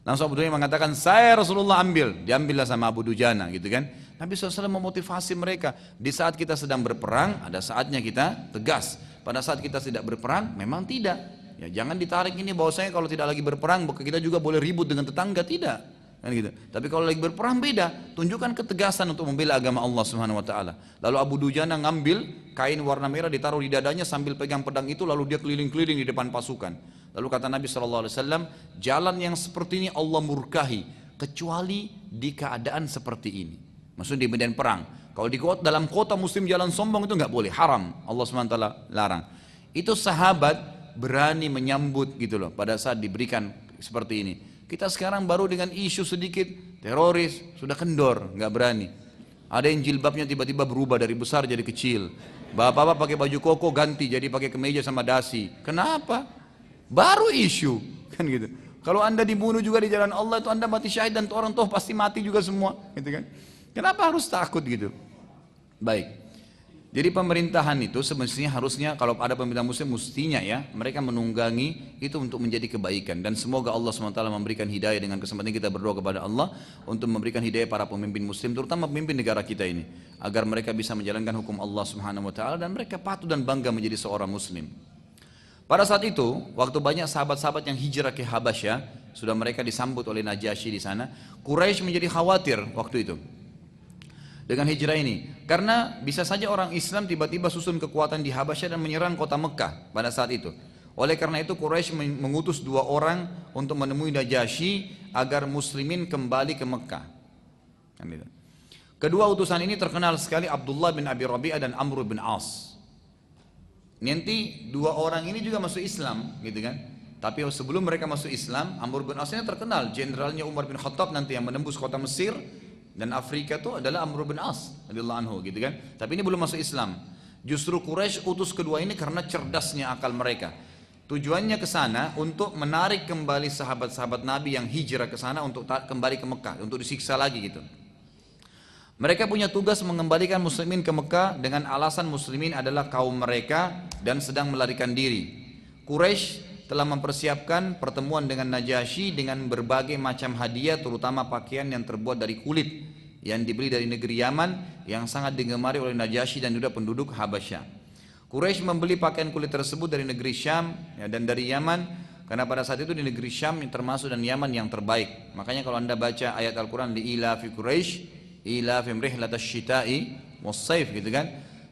Langsung Abu Dujana mengatakan, saya Rasulullah ambil. Diambillah sama Abu Dujana gitu kan. Nabi SAW memotivasi mereka. Di saat kita sedang berperang, ada saatnya kita tegas. Pada saat kita tidak berperang, memang tidak. Ya, jangan ditarik ini bahwasanya kalau tidak lagi berperang kita juga boleh ribut dengan tetangga, tidak kan gitu. Tapi kalau lagi berperang beda, tunjukkan ketegasan untuk membela agama Allah Subhanahu wa taala. Lalu Abu Dujana ngambil kain warna merah ditaruh di dadanya sambil pegang pedang itu, lalu dia keliling-keliling di depan pasukan. Lalu kata Nabi SAW, jalan yang seperti ini Allah murkahi kecuali di keadaan seperti ini. Maksudnya di medan perang. Kalau dalam kota muslim jalan sombong itu nggak boleh, haram. Allah SWT larang. Itu sahabat berani menyambut gitu loh pada saat diberikan seperti ini. Kita sekarang baru dengan isu sedikit teroris sudah kendor, nggak berani. Ada yang jilbabnya tiba-tiba berubah dari besar jadi kecil. Bapak-bapak pakai baju koko ganti jadi pakai kemeja sama dasi. Kenapa? Baru isu kan gitu. Kalau Anda dibunuh juga di jalan Allah itu Anda mati syahid dan orang tua pasti mati juga semua, gitu kan? Kenapa harus takut gitu? Baik. Jadi pemerintahan itu semestinya harusnya kalau ada pemerintah muslim mestinya ya mereka menunggangi itu untuk menjadi kebaikan, dan semoga Allah SWT memberikan hidayah. Dengan kesempatan kita berdoa kepada Allah untuk memberikan hidayah para pemimpin muslim, terutama pemimpin negara kita ini, agar mereka bisa menjalankan hukum Allah Subhanahu wa taala dan mereka patuh dan bangga menjadi seorang muslim. Pada saat itu, waktu banyak sahabat-sahabat yang hijrah ke Habasyah, sudah mereka disambut oleh Najasyi di sana, Quraisy menjadi khawatir waktu itu dengan hijrah ini. Karena bisa saja orang Islam tiba-tiba susun kekuatan di Habasyah dan menyerang kota Mekah pada saat itu. Oleh karena itu Quraisy mengutus 2 orang untuk menemui Najasyi agar muslimin kembali ke Mekah. Kedua utusan ini terkenal sekali, Abdullah bin Abi Rabi'ah dan Amr bin As. Nanti 2 orang ini juga masuk Islam, gitu kan? Tapi sebelum mereka masuk Islam, Amr bin As ini terkenal, jenderalnya Umar bin Khattab nanti yang menembus kota Mesir dan Afrika itu adalah Amr bin As radhiyallahu anhu, gitu kan? Tapi ini belum masuk Islam. Justru Quraisy utus kedua ini karena cerdasnya akal mereka. Tujuannya ke sana untuk menarik kembali sahabat-sahabat Nabi yang hijrah ke sana untuk kembali ke Mekah, untuk disiksa lagi gitu. Mereka punya tugas mengembalikan muslimin ke Mekah dengan alasan muslimin adalah kaum mereka dan sedang melarikan diri. Quraisy telah mempersiapkan pertemuan dengan Najasyi dengan berbagai macam hadiah, terutama pakaian yang terbuat dari kulit yang dibeli dari negeri Yaman yang sangat digemari oleh Najasyi dan juga penduduk Habasyah. Quraisy membeli pakaian kulit tersebut dari negeri Syam dan dari Yaman, karena pada saat itu di negeri Syam termasuk dan Yaman yang terbaik. Makanya kalau anda baca ayat Al-Quran di ila fi Quraisy ila fim rihlatash syita'i was-saif, gitu kan,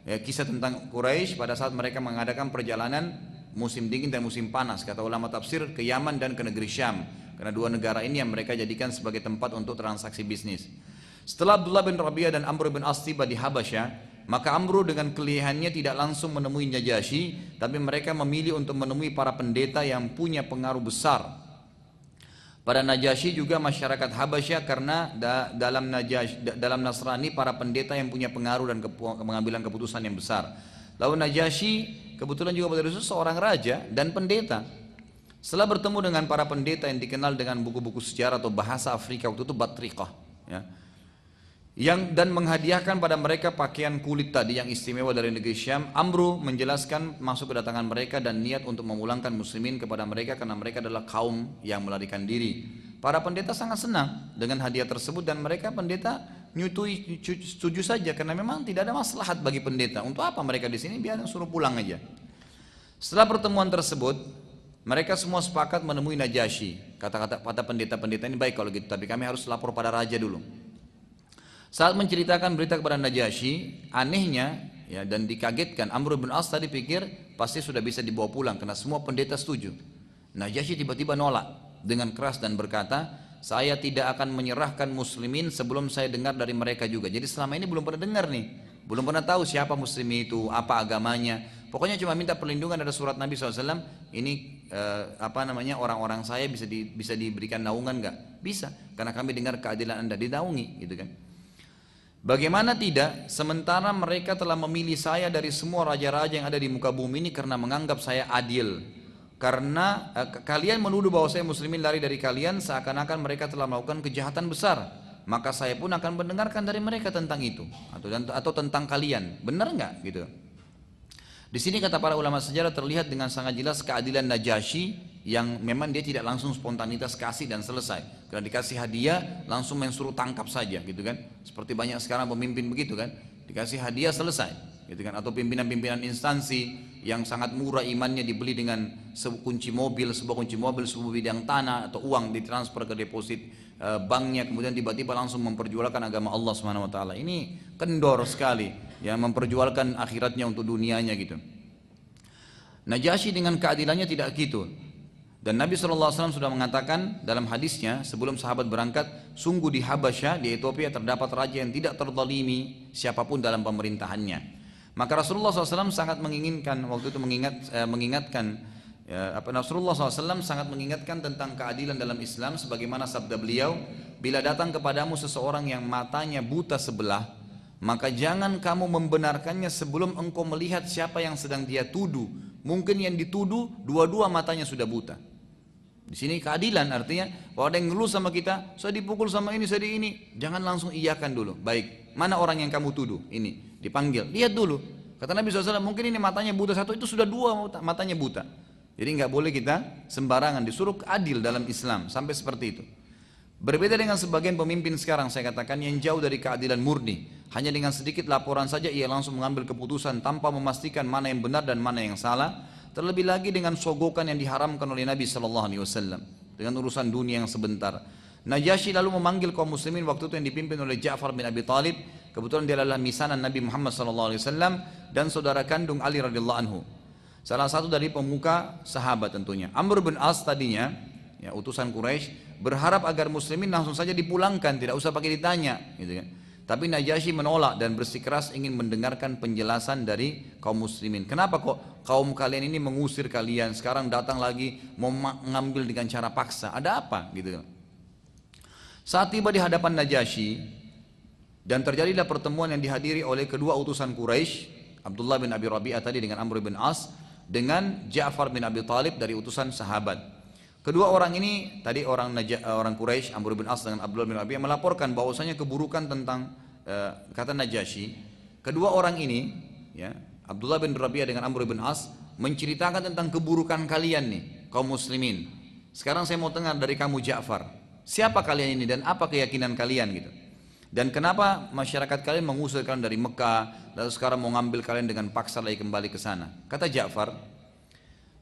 ya, kisah tentang Quraisy pada saat mereka mengadakan perjalanan musim dingin dan musim panas, kata ulama tafsir, ke Yaman dan ke negeri Syam, karena 2 negara ini yang mereka jadikan sebagai tempat untuk transaksi bisnis. Setelah Abdullah bin Rabi'ah dan Amr bin As tiba di Habasyah, maka Amr dengan kelihayannya tidak langsung menemui Najasyi, tapi mereka memilih untuk menemui para pendeta yang punya pengaruh besar pada Najasyi juga masyarakat Habasyah, karena dalam Nasrani para pendeta yang punya pengaruh dan pengambilan keputusan yang besar. Lalu Najasyi kebetulan juga pada itu seorang raja dan pendeta. Setelah bertemu dengan para pendeta yang dikenal dengan buku-buku sejarah atau bahasa Afrika waktu itu Batriqah, ya, dan menghadiahkan pada mereka pakaian kulit tadi yang istimewa dari negeri Syam, Amru menjelaskan masuk kedatangan mereka dan niat untuk memulangkan muslimin kepada mereka karena mereka adalah kaum yang melarikan diri. Para pendeta sangat senang dengan hadiah tersebut dan mereka pendeta nyutui, setuju saja karena memang tidak ada maslahat bagi pendeta. Untuk apa mereka di sini, biar suruh pulang aja. Setelah pertemuan tersebut, mereka semua sepakat menemui Najasyi. Kata-kata pendeta-pendeta ini, baik kalau gitu, tapi kami harus lapor pada raja dulu. Saat menceritakan berita kepada Najasyi, anehnya ya, dan dikagetkan, Amr bin As tadi pikir pasti sudah bisa dibawa pulang karena semua pendeta setuju. Najasyi tiba-tiba nolak dengan keras dan berkata, saya tidak akan menyerahkan muslimin sebelum saya dengar dari mereka juga. Jadi selama ini belum pernah dengar nih, belum pernah tahu siapa muslim itu, apa agamanya. Pokoknya cuma minta perlindungan, ada surat Nabi SAW, ini orang-orang saya bisa diberikan naungan nggak? Bisa, karena kami dengar keadilan anda, dinaungi gitu kan. Bagaimana tidak, sementara mereka telah memilih saya dari semua raja-raja yang ada di muka bumi ini karena menganggap saya adil. Karena kalian menuduh bahwa saya muslimin lari dari kalian seakan-akan mereka telah melakukan kejahatan besar. Maka saya pun akan mendengarkan dari mereka tentang itu atau tentang kalian. Benar nggak gitu? Di sini kata para ulama sejarah terlihat dengan sangat jelas keadilan Najasyi yang memang dia tidak langsung spontanitas kasih dan selesai. Karena dikasih hadiah langsung mensuruh tangkap saja gitu kan. Seperti banyak sekarang pemimpin begitu kan. Dikasih hadiah selesai gitu kan. Atau pimpinan-pimpinan instansi yang sangat murah imannya dibeli dengan sebuah kunci mobil, sebuah bidang tanah atau uang ditransfer ke deposit banknya, kemudian tiba-tiba langsung memperjualkan agama Allah Subhanahu wa taala. Ini kendor sekali, ya, memperjualkan akhiratnya untuk dunianya gitu. Najasyi dengan keadilannya tidak gitu. Dan Nabi SAW sudah mengatakan dalam hadisnya sebelum sahabat berangkat, sungguh di Habasyah, di Ethiopia terdapat raja yang tidak terzalimi siapapun dalam pemerintahannya. Maka Rasulullah SAW sangat menginginkan waktu itu Rasulullah SAW sangat mengingatkan tentang keadilan dalam Islam, sebagaimana sabda beliau, bila datang kepadamu seseorang yang matanya buta sebelah, maka jangan kamu membenarkannya sebelum engkau melihat siapa yang sedang dia tuduh. Mungkin yang dituduh dua-dua matanya sudah buta. Di sini keadilan artinya kalau ada yang ngeluh sama kita, saya dipukul sama ini, saya di ini, jangan langsung iyakan dulu. Baik, mana orang yang kamu tuduh? Ini dipanggil, lihat dulu. Kata Nabi SAW, mungkin ini matanya buta satu, itu sudah dua matanya buta. Jadi nggak boleh kita sembarangan, disuruh adil dalam Islam sampai seperti itu. Berbeda dengan sebagian pemimpin sekarang, saya katakan, yang jauh dari keadilan murni. Hanya dengan sedikit laporan saja ia langsung mengambil keputusan tanpa memastikan mana yang benar dan mana yang salah. Terlebih lagi dengan sogokan yang diharamkan oleh Nabi SAW dengan urusan dunia yang sebentar. Najasyi lalu memanggil kaum muslimin waktu itu yang dipimpin oleh Ja'far bin Abi Talib. Kebetulan dia adalah misanan Nabi Muhammad SAW dan saudara kandung Ali radhiyallahu anhu. Salah satu dari pemuka sahabat tentunya. Amr bin As tadinya, ya, utusan Quraisy, berharap agar muslimin langsung saja dipulangkan, tidak usah pakai ditanya, gitu kan. Tapi Najasyi menolak dan bersikeras ingin mendengarkan penjelasan dari kaum muslimin. Kenapa kok kaum kalian ini mengusir kalian, sekarang datang lagi mau mengambil dengan cara paksa? Ada apa? Gitu. Saat tiba di hadapan Najasyi dan terjadilah pertemuan yang dihadiri oleh kedua utusan Quraisy, Abdullah bin Abi Rabi'ah tadi dengan Amr bin As, dengan Ja'far bin Abi Talib dari utusan sahabat. Kedua orang ini tadi orang Quraisy, Amr bin As dengan Abdullah bin Rabi'ah melaporkan bahwasanya keburukan tentang kata Najasyi. Kedua orang ini, ya, Abdullah bin Rabi'ah dengan Amr bin As menceritakan tentang keburukan kalian nih, kaum muslimin. Sekarang saya mau dengar dari kamu Ja'far, siapa kalian ini dan apa keyakinan kalian gitu. Dan kenapa masyarakat kalian mengusir kalian dari Mekah, lalu sekarang mau ngambil kalian dengan paksa lagi kembali ke sana. Kata Ja'far,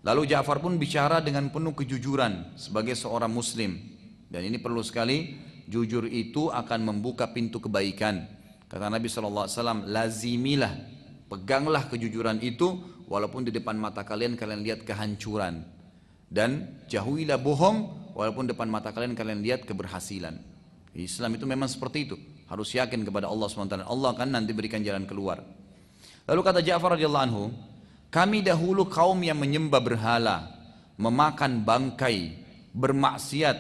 lalu Ja'far pun bicara dengan penuh kejujuran sebagai seorang muslim. Dan ini perlu sekali, jujur itu akan membuka pintu kebaikan. Kata Nabi SAW, lazimilah, peganglah kejujuran itu, walaupun di depan mata kalian lihat kehancuran. Dan jauhilah bohong, walaupun depan mata kalian lihat keberhasilan. Islam itu memang seperti itu. Harus yakin kepada Allah SWT. Allah akan nanti berikan jalan keluar. Lalu kata Ja'far radhiyallahu anhu, kami dahulu kaum yang menyembah berhala, memakan bangkai, bermaksiat,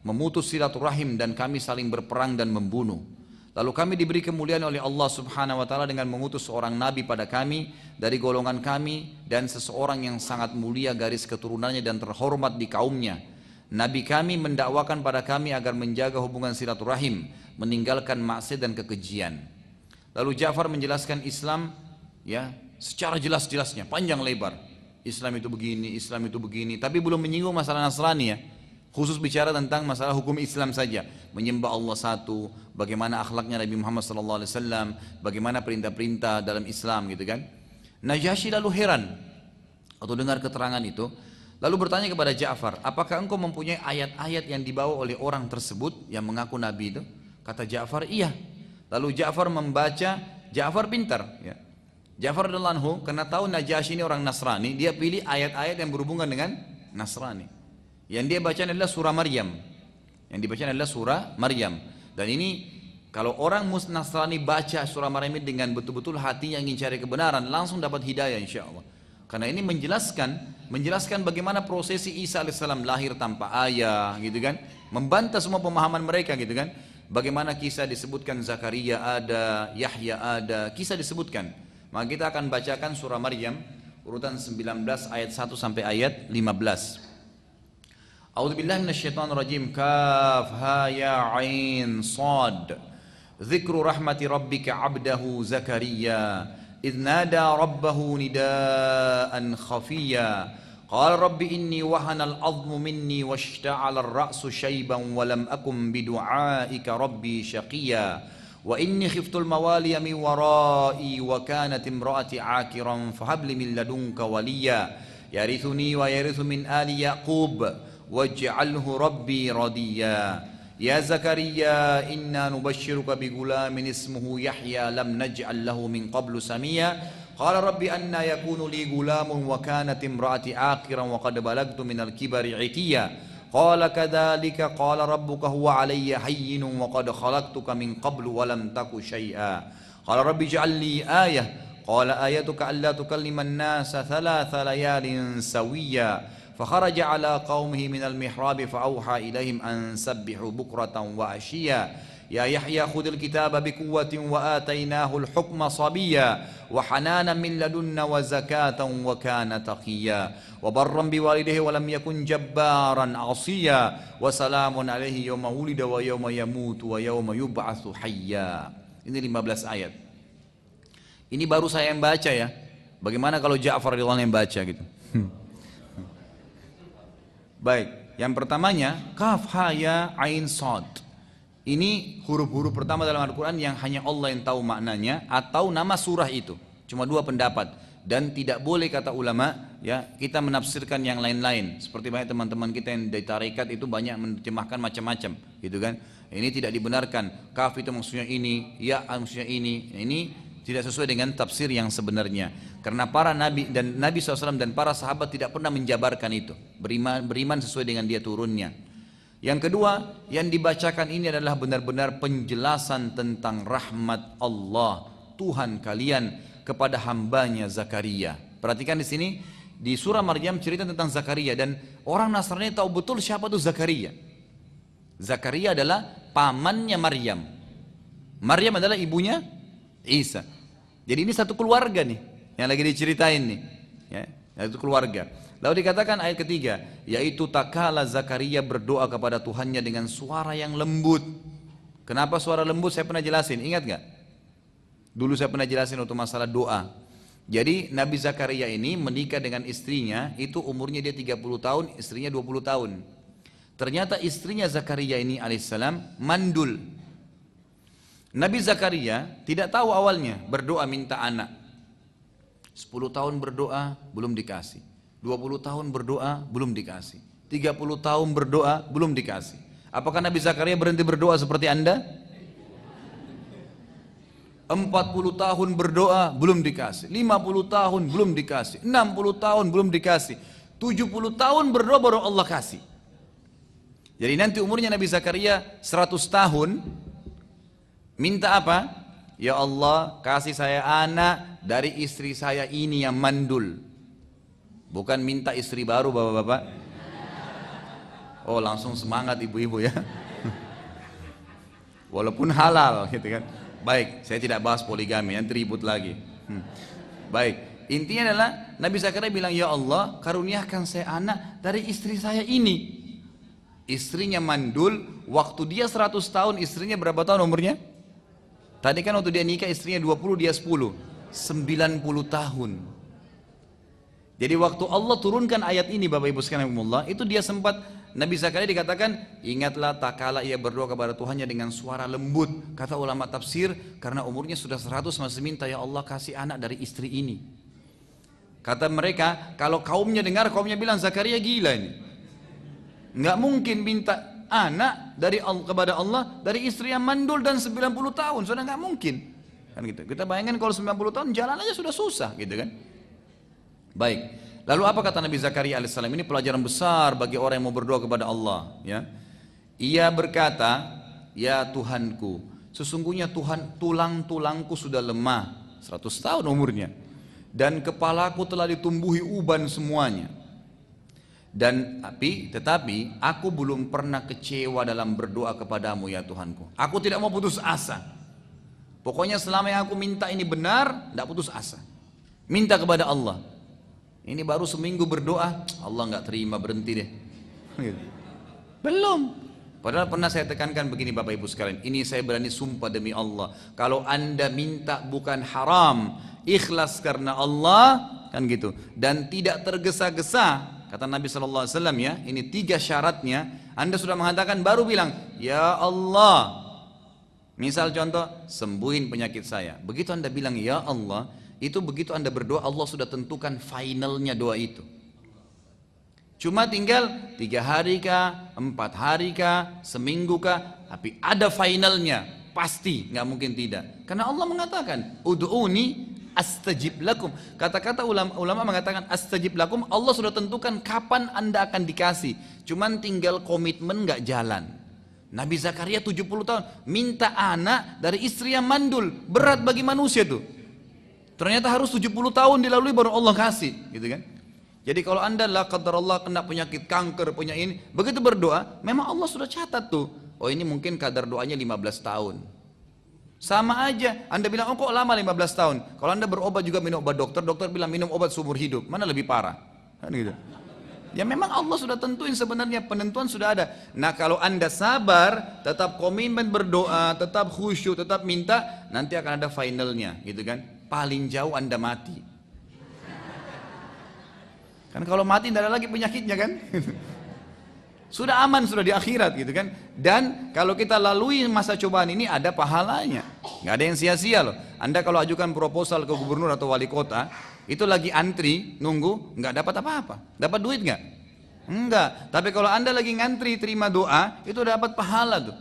memutus silaturahim, dan kami saling berperang dan membunuh. Lalu kami diberi kemuliaan oleh Allah Subhanahu wa taala dengan mengutus seorang nabi pada kami dari golongan kami, dan seseorang yang sangat mulia garis keturunannya dan terhormat di kaumnya. Nabi kami mendakwakan pada kami agar menjaga hubungan silaturahim, meninggalkan maksiat dan kekejian. Lalu Ja'far menjelaskan Islam, ya, secara jelas-jelasnya, panjang lebar. Islam itu begini, Islam itu begini, tapi belum menyinggung masalah Nasrani, ya. Khusus bicara tentang masalah hukum Islam saja, menyembah Allah satu, bagaimana akhlaknya Nabi Muhammad SAW, bagaimana perintah-perintah dalam Islam, gitu kan. Najasyi lalu heran atau dengar keterangan itu, lalu bertanya kepada Ja'far, apakah engkau mempunyai ayat-ayat yang dibawa oleh orang tersebut yang mengaku Nabi itu? Kata Ja'far, iya. Lalu Ja'far membaca, Ja'far pintar, ya. Ja'far radhiyallahu anhu karena tahu Najasyi ini orang Nasrani, dia pilih ayat-ayat yang berhubungan dengan Nasrani. Yang dia baca adalah surah Maryam. Yang dibaca adalah surah Maryam. Dan ini kalau orang Nasrani baca surah Maryam ini dengan betul-betul hati yang ingin cari kebenaran, langsung dapat hidayah insya-Allah. Karena ini menjelaskan bagaimana prosesi Isa alaihissalam lahir tanpa ayah, gitu kan? Membantah semua pemahaman mereka, gitu kan? Bagaimana kisah disebutkan Zakaria ada, Yahya ada, kisah disebutkan. Maka kita akan bacakan surah Maryam urutan 19 ayat 1 sampai ayat 15. A'udzubillahi minasyaitonirrajim. Kaf ha ya ain sad. Dzikru rahmati rabbika 'abdahu Zakaria idh nada rabbahu nidaan khafiyya. Qala rabbi inni wahana al-'azmu minni washta'ala ar-ra'su shayban wa lam akum bidu'aika rabbi shaqiyya. Wa inni khiftul mawaliya min wara'i wa kanat imra'ati 'akiran fahab li min ladunka waliyya yarithuni wa yarithu min ali yaqub waj'alhu rabbi radiya. Ya Zakaria inna nubashshiruka bigulamin ismuhu Yahya lam naj'al lahu min qablu samiyya. Qala rabbi anna yakunu li gulamun wa kanat imraati aqiran wa qad balagtu minal kibari 'itiyya. Qala kadzalika qala rabbuka huwa 'alayya hayyinun wa qad khalaqtuka min qablu wa lam taku syai'a. Qala rabbi ij'al li ayah. Qala ayatuka alla tukallima an-nasa thalatha layalin sawiyya. فخرج على قومه من المحراب فأوحى إليهم أن سبحوا بكرة وعشيا. يا يحيى خذ الكتاب بقوة وآتيناه الحكم صبيا وحنانا من لدنا وزكاة وكان تقيا وبرا بوالده ولم يكن جبارا عصيا وسلام عليه يوم ولد ويوم يموت ويوم يبعث حيا. Ini 15 ayat. Ini baru saya yang baca, ya. Bagaimana kalau Ja'far radhiyallahu anhu yang baca gitu? Baik, yang pertamanya Kaf ha ya ain sad. Ini huruf-huruf pertama dalam Al-Quran yang hanya Allah yang tahu maknanya atau nama surah itu. Cuma dua pendapat. Dan tidak boleh kata ulama ya kita menafsirkan yang lain-lain. Seperti banyak teman-teman kita yang dari tarekat itu banyak menerjemahkan macam-macam, gitu kan. Ini tidak dibenarkan. Kaf itu maksudnya ini, ya maksudnya ini. Ini tidak sesuai dengan tafsir yang sebenarnya. Karena para nabi dan Nabi SAW dan para sahabat tidak pernah menjabarkan itu. Beriman sesuai dengan dia turunnya. Yang kedua, yang dibacakan ini adalah benar-benar penjelasan tentang rahmat Allah, Tuhan kalian kepada hambanya Zakaria. Perhatikan di sini, di surah Maryam cerita tentang Zakaria dan orang Nasrani tahu betul siapa itu Zakaria. Zakaria adalah pamannya Maryam. Maryam adalah ibunya Isa. Jadi ini satu keluarga nih yang lagi diceritain nih, ya, satu keluarga. Lalu dikatakan ayat ketiga, yaitu tatkala Zakaria berdoa kepada Tuhannya dengan suara yang lembut. Kenapa suara lembut? Saya pernah jelasin, ingat gak? Dulu saya pernah jelasin untuk masalah doa. Jadi Nabi Zakaria ini menikah dengan istrinya, itu umurnya dia 30 tahun, istrinya 20 tahun. Ternyata istrinya Zakaria ini alaihissalam mandul. Nabi Zakaria tidak tahu awalnya, berdoa minta anak. 10 tahun berdoa, belum dikasih. 20 tahun berdoa, belum dikasih. 30 tahun berdoa, belum dikasih. Apakah Nabi Zakaria berhenti berdoa seperti Anda? 40 tahun berdoa, belum dikasih. 50 tahun, belum dikasih. 60 tahun, belum dikasih. 70 tahun berdoa, baru Allah kasih. Jadi nanti umurnya Nabi Zakaria 100 tahun, minta apa? Ya Allah, kasih saya anak dari istri saya ini yang mandul. Bukan minta istri baru bapak-bapak. Oh langsung semangat ibu-ibu ya. Walaupun halal gitu kan. Baik, saya tidak bahas poligami, nanti ribut lagi. Baik, intinya adalah Nabi Zakaria bilang, ya Allah karuniakan saya anak dari istri saya ini. Istrinya mandul, waktu dia 100 tahun, istrinya berapa tahun umurnya? Tadi kan waktu dia nikah istrinya 20, dia 10, 90 tahun. Jadi waktu Allah turunkan ayat ini Bapak Ibu sekalian, itu dia sempat, Nabi Zakaria dikatakan, ingatlah tak kala ia berdoa kepada Tuhannya dengan suara lembut. Kata ulama tafsir, karena umurnya sudah 100 masih minta, ya Allah kasih anak dari istri ini. Kata mereka, kalau kaumnya dengar, kaumnya bilang Zakaria gila ini. Nggak mungkin minta anak dari kepada Allah dari istri yang mandul dan 90 tahun, sudah nggak mungkin. Kan gitu. Kita bayangkan kalau 90 tahun jalan aja sudah susah gitu kan. Baik, lalu apa kata Nabi Zakaria alaihissalam? Ini pelajaran besar bagi orang yang mau berdoa kepada Allah ya. Ia berkata, ya Tuhanku, sesungguhnya Tuhan tulang-tulangku sudah lemah, 100 tahun umurnya, dan kepalaku telah ditumbuhi uban semuanya. Dan tetapi aku belum pernah kecewa dalam berdoa kepadamu ya Tuhanku. Aku tidak mau putus asa. Pokoknya selama yang aku minta ini benar, tidak putus asa. Minta kepada Allah. Ini baru seminggu berdoa, Allah nggak terima, berhenti deh. Belum. Padahal pernah saya tekankan begini Bapak Ibu sekalian, ini saya berani sumpah demi Allah, kalau Anda minta bukan haram, ikhlas karena Allah, kan gitu, dan tidak tergesa-gesa, kata Nabi SAW ya, ini 3 syaratnya. Anda sudah mengatakan baru bilang, ya Allah, misal contoh, sembuhin penyakit saya. Begitu Anda bilang ya Allah, itu begitu Anda berdoa, Allah sudah tentukan finalnya doa itu. Cuma tinggal 3 hari kah, 4 hari kah, seminggu kah, tapi ada finalnya, pasti, nggak mungkin tidak. Karena Allah mengatakan, ud'uni astajib lakum. Kata-kata ulama mengatakan astajib lakum, Allah sudah tentukan kapan Anda akan dikasih. Cuman tinggal komitmen nggak jalan. Nabi Zakaria 70 tahun minta anak dari istri yang mandul, berat bagi manusia tuh. Ternyata harus 70 tahun dilalui baru Allah kasih, gitu kan? Jadi kalau Anda la qadarullah kena penyakit kanker, punya ini, begitu berdoa, memang Allah sudah catat tuh. Oh ini mungkin kadar doanya 15 tahun. Sama aja, Anda bilang, oh kok lama 15 tahun? Kalau Anda berobat juga minum obat dokter, dokter bilang minum obat seumur hidup, mana lebih parah? Kan gitu. Ya memang Allah sudah tentuin sebenarnya, penentuan sudah ada. Nah kalau Anda sabar, tetap komitmen berdoa, tetap khusyuk, tetap minta, nanti akan ada finalnya, gitu kan? Paling jauh Anda mati. Kan kalau mati tidak ada lagi penyakitnya kan? Sudah aman, sudah di akhirat gitu kan. Dan kalau kita lalui masa cobaan ini ada pahalanya, nggak ada yang sia-sia loh. Anda kalau ajukan proposal ke gubernur atau wali kota, itu lagi antri, nunggu, nggak dapat apa-apa. Dapat duit nggak? Enggak. Tapi kalau Anda lagi ngantri terima doa, itu dapat pahala tuh.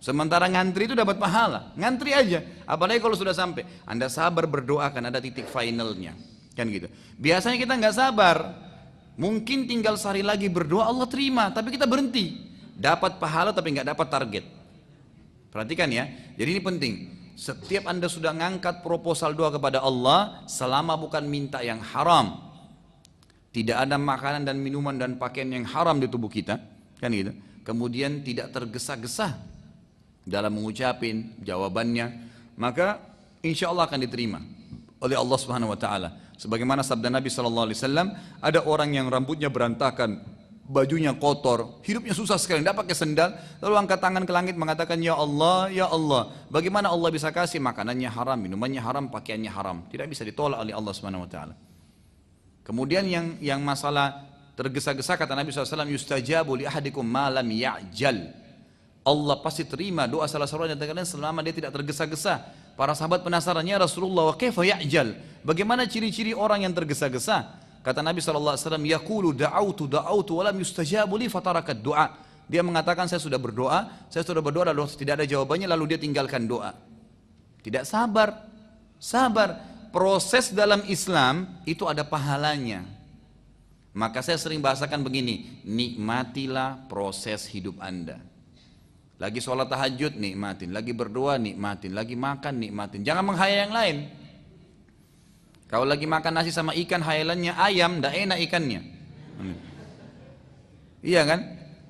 Sementara ngantri itu dapat pahala. Ngantri aja. Apalagi kalau sudah sampai. Anda sabar berdoa kan ada titik finalnya. Kan gitu. Biasanya kita nggak sabar. Mungkin tinggal sehari lagi berdoa Allah terima, tapi kita berhenti. Dapat pahala tapi nggak dapat target. Perhatikan ya. Jadi ini penting. Setiap Anda sudah ngangkat proposal doa kepada Allah, selama bukan minta yang haram, tidak ada makanan dan minuman dan pakaian yang haram di tubuh kita, kan gitu. Kemudian tidak tergesa-gesa dalam mengucapin jawabannya, maka insya Allah akan diterima oleh Allah Subhanahu Wa Taala. Sebagaimana sabda Nabi Sallallahu Alaihi Wasallam, ada orang yang rambutnya berantakan, bajunya kotor, hidupnya susah sekali, tidak pakai sendal, lalu angkat tangan ke langit mengatakan, ya Allah, bagaimana Allah bisa kasih makanannya haram, minumannya haram, pakaiannya haram, tidak bisa ditolak oleh Allah Subhanahu Wa Taala. Kemudian yang masalah tergesa-gesa, kata Nabi SAW, yustajabu li ahadikum ma lam ya'jal. Allah pasti terima doa salah seorang dari kalian selama dia tidak tergesa-gesa. Para sahabat penasaran, ya Rasulullah, wa kaifa ya'jal? Bagaimana ciri-ciri orang yang tergesa-gesa? Kata Nabi SAW, yaqulu da'autu wa lam yustajabu li fatarakat doa. Dia mengatakan, saya sudah berdoa lalu tidak ada jawabannya, lalu dia tinggalkan doa. Tidak sabar. Proses dalam Islam itu ada pahalanya. Maka saya sering bahasakan begini, nikmatilah proses hidup Anda. Lagi sholat tahajud nikmatin, lagi berdoa nikmatin, lagi makan nikmatin. Jangan menghayal yang lain. Kalau lagi makan nasi sama ikan, hayalannya ayam, tidak enak ikannya. Iya kan?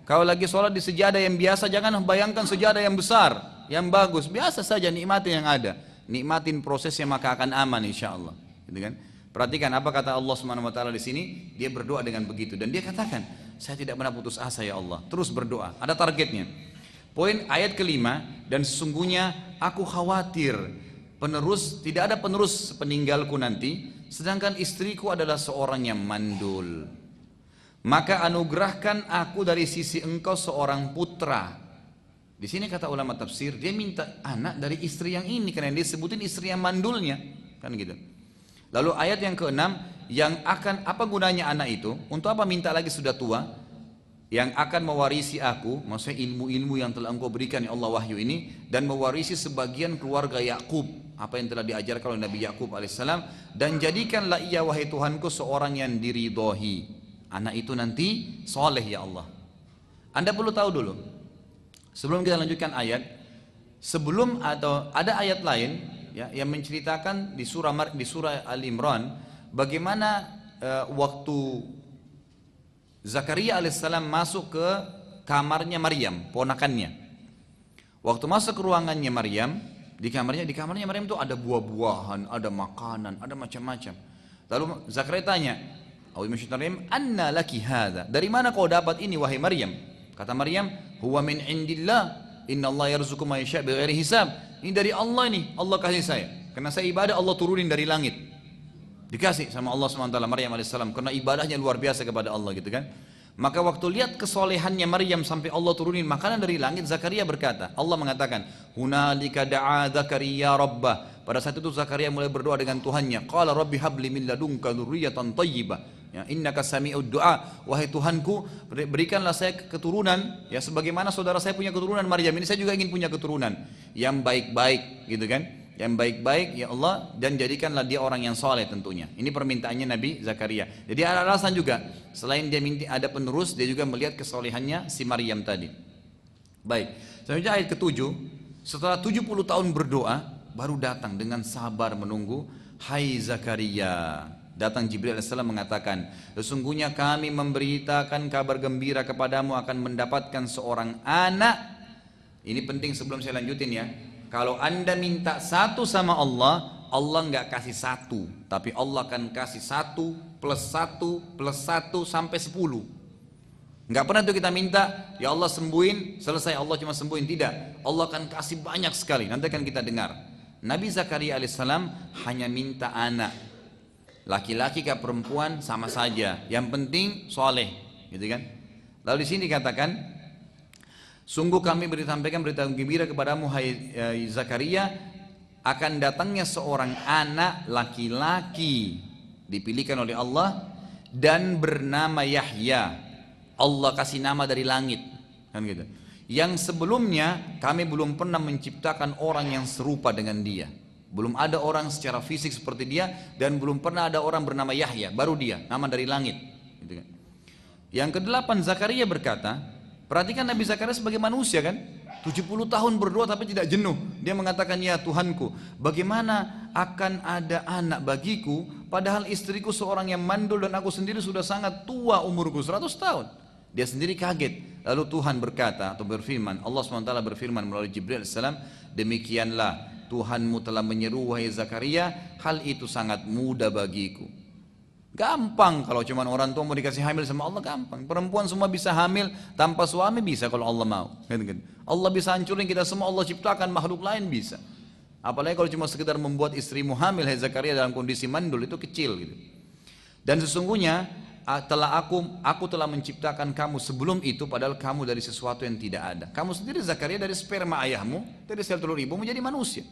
Kalau lagi sholat di sejadah yang biasa, jangan bayangkan sejadah yang besar, yang bagus. Biasa saja, nikmatin yang ada. Nikmatin prosesnya maka akan aman insya Allah. Gitu kan? Perhatikan apa kata Allah Subhanahu Wa Taala di sini. Dia berdoa dengan begitu dan dia katakan, saya tidak pernah putus asa ya Allah. Terus berdoa. Ada targetnya. Poin ayat kelima, dan sesungguhnya aku khawatir tidak ada penerus peninggalku nanti, sedangkan istriku adalah seorang yang mandul. Maka anugerahkan aku dari sisi engkau seorang putra. Di sini kata ulama tafsir, dia minta anak dari istri yang ini karena dia sebutin istri yang mandulnya, kan gitu. Lalu ayat yang keenam, yang akan apa gunanya anak itu? Untuk apa minta lagi sudah tua? Yang akan mewarisi aku, maksudnya ilmu-ilmu yang telah engkau berikan ya Allah wahyu ini, dan mewarisi sebagian keluarga Yakub, apa yang telah diajarkan oleh Nabi Yakub alaihissalam, dan jadikanlah ia wahai Tuhanku seorang yang diridhoi. Anak itu nanti soleh ya Allah. Anda perlu tahu dulu, sebelum kita lanjutkan ayat, sebelum atau ada ayat lain ya, yang menceritakan di surah Al-Imran bagaimana waktu Zakaria alaihissalam masuk ke kamarnya Maryam, ponakannya. Waktu masuk ke ruangannya Maryam, di kamarnya Maryam itu ada buah-buahan, ada makanan, ada macam-macam. Lalu Zakaria tanya, "Anna laki hadza?" Dari mana kau dapat ini wahai Maryam? Kata Maryam, "Huwa min indillah, innallaha yarzuqu man yasha' bighairi hisab." Ini dari Allah nih, Allah kasih saya. Karena saya ibadah, Allah turunin dari langit. Dikasih sama Allah SWT Maryam alaihissalam karena ibadahnya luar biasa kepada Allah gitu kan. Maka waktu lihat kesolehannya Maryam sampai Allah turunin makanan dari langit, Zakaria berkata, Allah mengatakan, "Hunalika da'a Zakaria rabbah." Pada saat itu Zakaria mulai berdoa dengan Tuhannya. Qala rabbi habli min ladunka dzurriyyatan thayyibah. Ya, innaka sami'ud du'a. Wahai Tuhanku, berikanlah saya keturunan ya sebagaimana saudara saya punya keturunan Maryam. Ini saya juga ingin punya keturunan yang baik-baik gitu kan. Yang baik-baik ya Allah, dan jadikanlah dia orang yang soleh tentunya. Ini permintaannya Nabi Zakaria. Jadi ada alasan juga, selain dia minta ada penerus, dia juga melihat kesolehannya si Maryam tadi. Baik, selanjutnya ayat ke-7. Setelah 70 tahun berdoa, baru datang dengan sabar menunggu. Hai Zakaria, datang Jibril alaihissalam mengatakan, sesungguhnya kami memberitakan kabar gembira kepadamu akan mendapatkan seorang anak. Ini penting sebelum saya lanjutin ya. Kalau Anda minta satu sama Allah, Allah nggak kasih satu, tapi Allah akan kasih 1 plus 1 plus 1 sampai 10. Nggak pernah tuh kita minta, ya Allah sembuhin, selesai Allah cuma sembuhin, tidak. Allah akan kasih banyak sekali, nanti akan kita dengar. Nabi Zakaria alaihissalam hanya minta anak, laki-laki ke perempuan sama saja, yang penting soleh, gitu kan? Lalu di sini dikatakan, sungguh kami sampaikan berita gembira kepadamu hai Zakaria, akan datangnya seorang anak laki-laki dipilihkan oleh Allah dan bernama Yahya. Allah kasih nama dari langit, kan gitu. Yang sebelumnya kami belum pernah menciptakan orang yang serupa dengan dia. Belum ada orang secara fisik seperti dia dan belum pernah ada orang bernama Yahya, baru dia, nama dari langit, gitu kan. Yang kedelapan, Zakaria berkata, perhatikan Nabi Zakaria sebagai manusia kan, 70 tahun berdoa tapi tidak jenuh. Dia mengatakan, ya Tuhanku, bagaimana akan ada anak bagiku padahal istriku seorang yang mandul dan aku sendiri sudah sangat tua umurku 100 tahun. Dia sendiri kaget. Lalu Tuhan berkata atau berfirman, Allah SWT berfirman melalui Jibril AS, demikianlah Tuhanmu telah menyeru wahai Zakaria, hal itu sangat mudah bagiku. Gampang kalau cuma orang tua mau dikasih hamil sama Allah, gampang. Perempuan semua bisa hamil tanpa suami, bisa kalau Allah mau. Allah bisa hancurin kita semua, Allah ciptakan makhluk lain bisa. Apalagi kalau cuma sekedar membuat istrimu hamil, hai Zakaria, dalam kondisi mandul, itu kecil gitu. Dan sesungguhnya aku telah menciptakan kamu sebelum itu, padahal kamu dari sesuatu yang tidak ada. Kamu sendiri Zakaria dari sperma ayahmu, dari sel telur ibu menjadi manusia.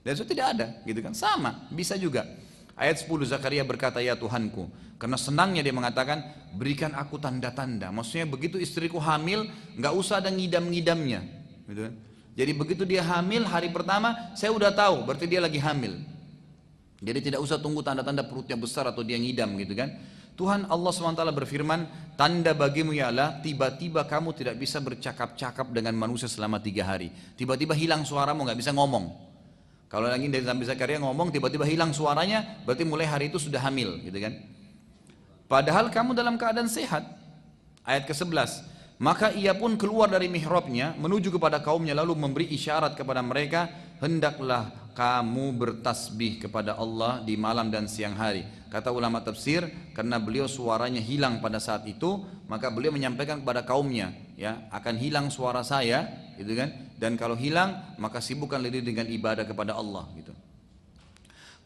Dan itu tidak ada, gitu kan? Sama, bisa juga. Ayat 10, Zakaria berkata, ya Tuhanku, karena senangnya dia mengatakan, berikan aku tanda-tanda. Maksudnya begitu istriku hamil, nggak usah ada ngidam-ngidamnya, gitu kan? Jadi begitu dia hamil hari pertama, saya udah tahu, berarti dia lagi hamil. Jadi tidak usah tunggu tanda-tanda perutnya besar atau dia ngidam, gitu kan? Tuhan Allah SWT berfirman, tanda bagimu ialah tiba-tiba kamu tidak bisa bercakap-cakap dengan manusia selama 3 hari. Tiba-tiba hilang suaramu, nggak bisa ngomong. Kalau lagi dari Nabi Zakaria ngomong, tiba-tiba hilang suaranya, berarti mulai hari itu sudah hamil, gitu kan? Padahal kamu dalam keadaan sehat. Ayat ke-11, maka ia pun keluar dari mihrabnya, menuju kepada kaumnya, lalu memberi isyarat kepada mereka, hendaklah kamu bertasbih kepada Allah di malam dan siang hari. Kata ulama tafsir, karena beliau suaranya hilang pada saat itu, maka beliau menyampaikan kepada kaumnya, ya, akan hilang suara saya, gitu kan? Dan kalau hilang, maka sibukkan diri dengan ibadah kepada Allah, gitu.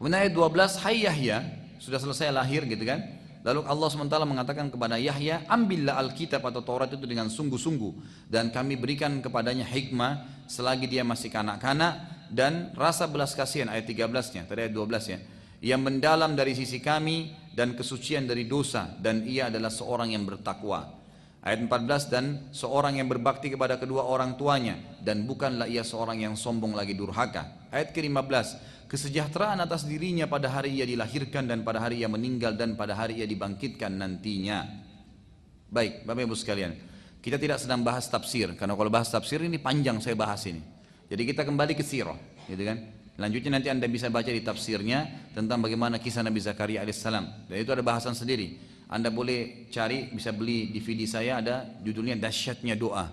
Kemudian ayat 12, hai Yahya, sudah selesai lahir, gitu kan? Lalu Allah SWT mengatakan kepada Yahya, ambillah Alkitab atau Taurat itu dengan sungguh-sungguh, dan kami berikan kepadanya hikmah selagi dia masih kanak-kanak, dan rasa belas kasihan, ayat 13-nya, tadi ayat 12 ya, yang mendalam dari sisi kami dan kesucian dari dosa, dan ia adalah seorang yang bertakwa. Ayat 14, dan seorang yang berbakti kepada kedua orang tuanya, dan bukanlah ia seorang yang sombong lagi durhaka. Ayat ke-15, kesejahteraan atas dirinya pada hari ia dilahirkan dan pada hari ia meninggal dan pada hari ia dibangkitkan nantinya. Baik, Bapak Ibu sekalian, kita tidak sedang bahas tafsir, karena kalau bahas tafsir ini panjang saya bahas ini. Jadi kita kembali ke sirah, gitu kan? Lanjutnya nanti Anda bisa baca di tafsirnya tentang bagaimana kisah Nabi Zakaria alaihissalam. Dan itu ada bahasan sendiri. Anda boleh cari, bisa beli DVD saya, ada judulnya Dahsyatnya Doa.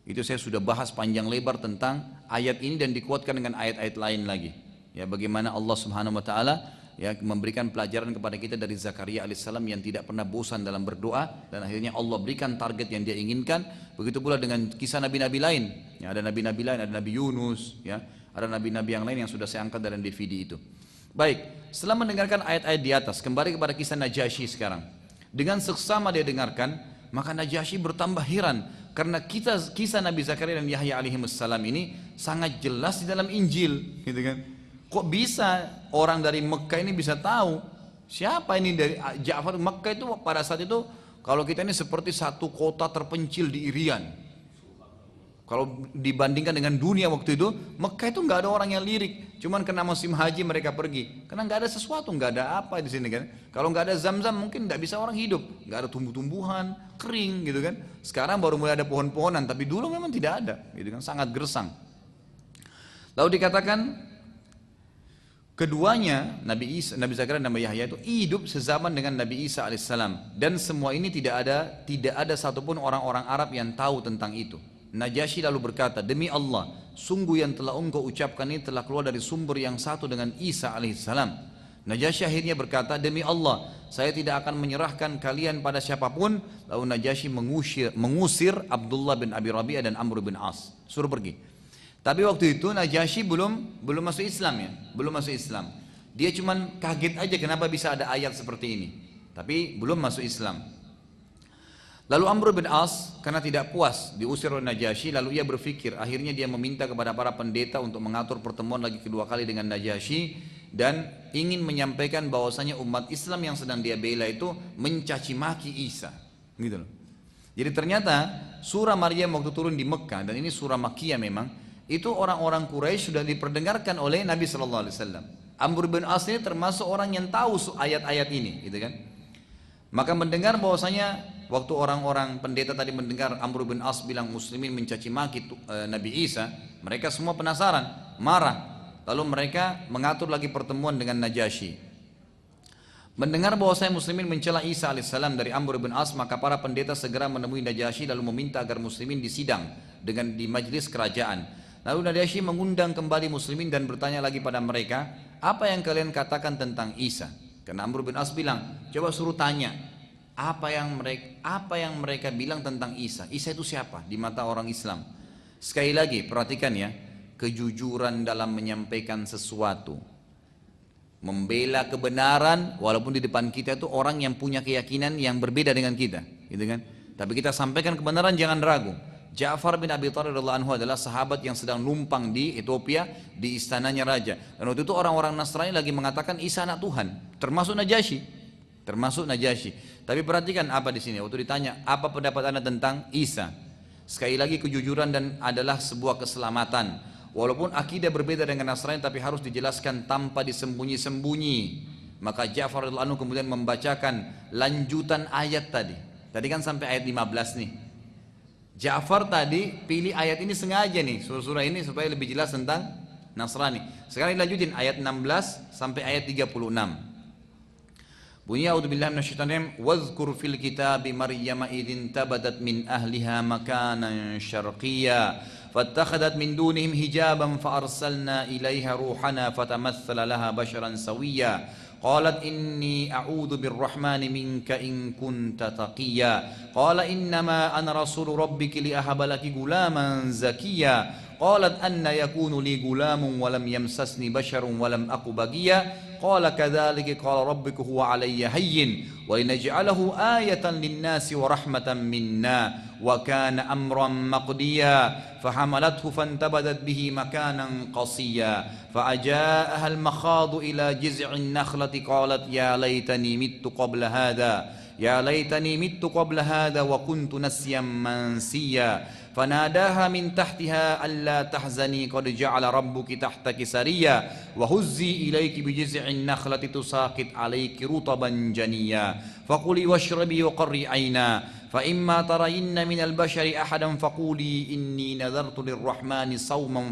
Itu saya sudah bahas panjang lebar tentang ayat ini dan dikuatkan dengan ayat-ayat lain lagi. Ya, bagaimana Allah Subhanahu wa taala ya memberikan pelajaran kepada kita dari Zakaria alaihissalam yang tidak pernah bosan dalam berdoa, dan akhirnya Allah berikan target yang dia inginkan. Begitu pula dengan kisah nabi-nabi lain. Ya, ada nabi-nabi lain, ada Nabi Yunus, ya, ada nabi-nabi yang lain yang sudah saya angkat dalam DVD itu. Baik, setelah mendengarkan ayat-ayat di atas, kembali kepada kisah Najasyi sekarang. Dengan seksama dia dengarkan, maka Najasyi bertambah heran karena kisah Nabi Zakaria dan Yahya alaihissalam ini sangat jelas di dalam Injil, gitu kan? Kok bisa orang dari Mekah ini bisa tahu siapa ini dari Ja'far? Mekah itu pada saat itu, kalau kita ini seperti satu kota terpencil di Irian. Kalau dibandingkan dengan dunia waktu itu, Mekah itu nggak ada orang yang lirik. Cuman karena musim haji mereka pergi. Karena nggak ada sesuatu, nggak ada apa di sini kan. Kalau nggak ada zam-zam mungkin nggak bisa orang hidup. Nggak ada tumbuh-tumbuhan, kering gitu kan. Sekarang baru mulai ada pohon-pohonan, tapi dulu memang tidak ada, gitu kan. Sangat gersang. Lalu dikatakan keduanya, Nabi Zakaria dan Nabi Yahya itu hidup sezaman dengan Nabi Isa alaihissalam. Dan semua ini tidak ada satupun orang-orang Arab yang tahu tentang itu. Najasyi lalu berkata, demi Allah, sungguh yang telah engkau ucapkan ini telah keluar dari sumber yang satu dengan Isa alaihissalam. Najasyi akhirnya berkata, demi Allah, saya tidak akan menyerahkan kalian pada siapapun. Lalu Najasyi mengusir Abdullah bin Abi Rabi'ah dan Amr bin As, suruh pergi. Tapi waktu itu Najasyi belum masuk Islam ya, belum masuk Islam. Dia cuman kaget aja kenapa bisa ada ayat seperti ini, tapi belum masuk Islam. Lalu Amr bin As karena tidak puas diusir oleh Najasyi, lalu ia berpikir, akhirnya dia meminta kepada para pendeta untuk mengatur pertemuan lagi kedua kali dengan Najasyi dan ingin menyampaikan bahwasanya umat Islam yang sedang dia bela itu mencaci maki Isa, gitu loh. Jadi ternyata surah Maryam waktu turun di Mekah, dan ini surah Makkiyah memang, itu orang-orang Quraisy sudah diperdengarkan oleh Nabi Shallallahu Alaihi Wasallam. Amr bin As ini termasuk orang yang tahu ayat-ayat ini, gitu kan? Maka mendengar bahwasanya waktu orang-orang pendeta tadi mendengar Amr bin As bilang muslimin mencaci maki Nabi Isa, mereka semua penasaran, marah. Lalu mereka mengatur lagi pertemuan dengan Najasyi. Mendengar bahwasanya muslimin mencela Isa alaihissalam dari Amr bin As, maka para pendeta segera menemui Najasyi lalu meminta agar muslimin disidang di majlis kerajaan. Lalu Najasyi mengundang kembali muslimin dan bertanya lagi pada mereka, apa yang kalian katakan tentang Isa? Karena Amr bin As bilang, coba suruh tanya apa yang mereka bilang tentang Isa. Isa itu siapa di mata orang Islam? Sekali lagi perhatikan ya, kejujuran dalam menyampaikan sesuatu, membela kebenaran walaupun di depan kita itu orang yang punya keyakinan yang berbeda dengan kita, gitu kan? Tapi kita sampaikan kebenaran, jangan ragu. Ja'far bin Abi Thalib radhiyallahu anhu adalah sahabat yang sedang numpang di Ethiopia di istananya raja. Dan waktu itu orang-orang Nasrani lagi mengatakan Isa anak Tuhan, termasuk Najasyi. Tapi perhatikan apa di sini. Waktu ditanya apa pendapat Anda tentang Isa, sekali lagi kejujuran dan adalah sebuah keselamatan. Walaupun akidah berbeda dengan Nasrani, tapi harus dijelaskan tanpa disembunyi-sembunyi. Maka Ja'far radhiyallahu anhu kemudian membacakan lanjutan ayat tadi. Tadi kan sampai ayat 15 nih. Ja'far tadi pilih ayat ini sengaja nih, surah ini supaya lebih jelas tentang Nasrani. Sekarang lanjutin ayat 16 sampai ayat 36. Bunyi a'udzubillahi minasyaitonir rajim, wadhkur fil kitabi Maryam idzin tabadat min ahliha makanan syarqiyya fattakhadat min dunihim hijaban fa arsalna ilaiha ruhana fatamassala laha basharan sawiyya qalat inni a'udzu birrahmani minka in kunta taqiyya qala innama ana rasulu rabbiki li ahaba laki gulaman zakiyya qalat anna yakunu li gulamun wa lam yamsasni basharun wa lam aku bagiyya qala kadzalika qala rabbuka huwa alayya hayyin wa linaj'alahu ayatan lin-nasi wa rahmatan minna wa kana amran maqdiya فحملته فانتبذت به مكانا قصيا فأجاءها المخاض إلى جذع النخلة قالت يا ليتني مت قبل هذا وكنت نسيا منسيا فناداها من تحتها ألا تحزني قد جعل ربك تحتك سريا وهزي إليك بجذع النخلة تساقط عليك رطبا جنيا فكلي واشربي وقري عينا فإما ترين من البشر أحدا فقولي إني نذرت للرحمن صوما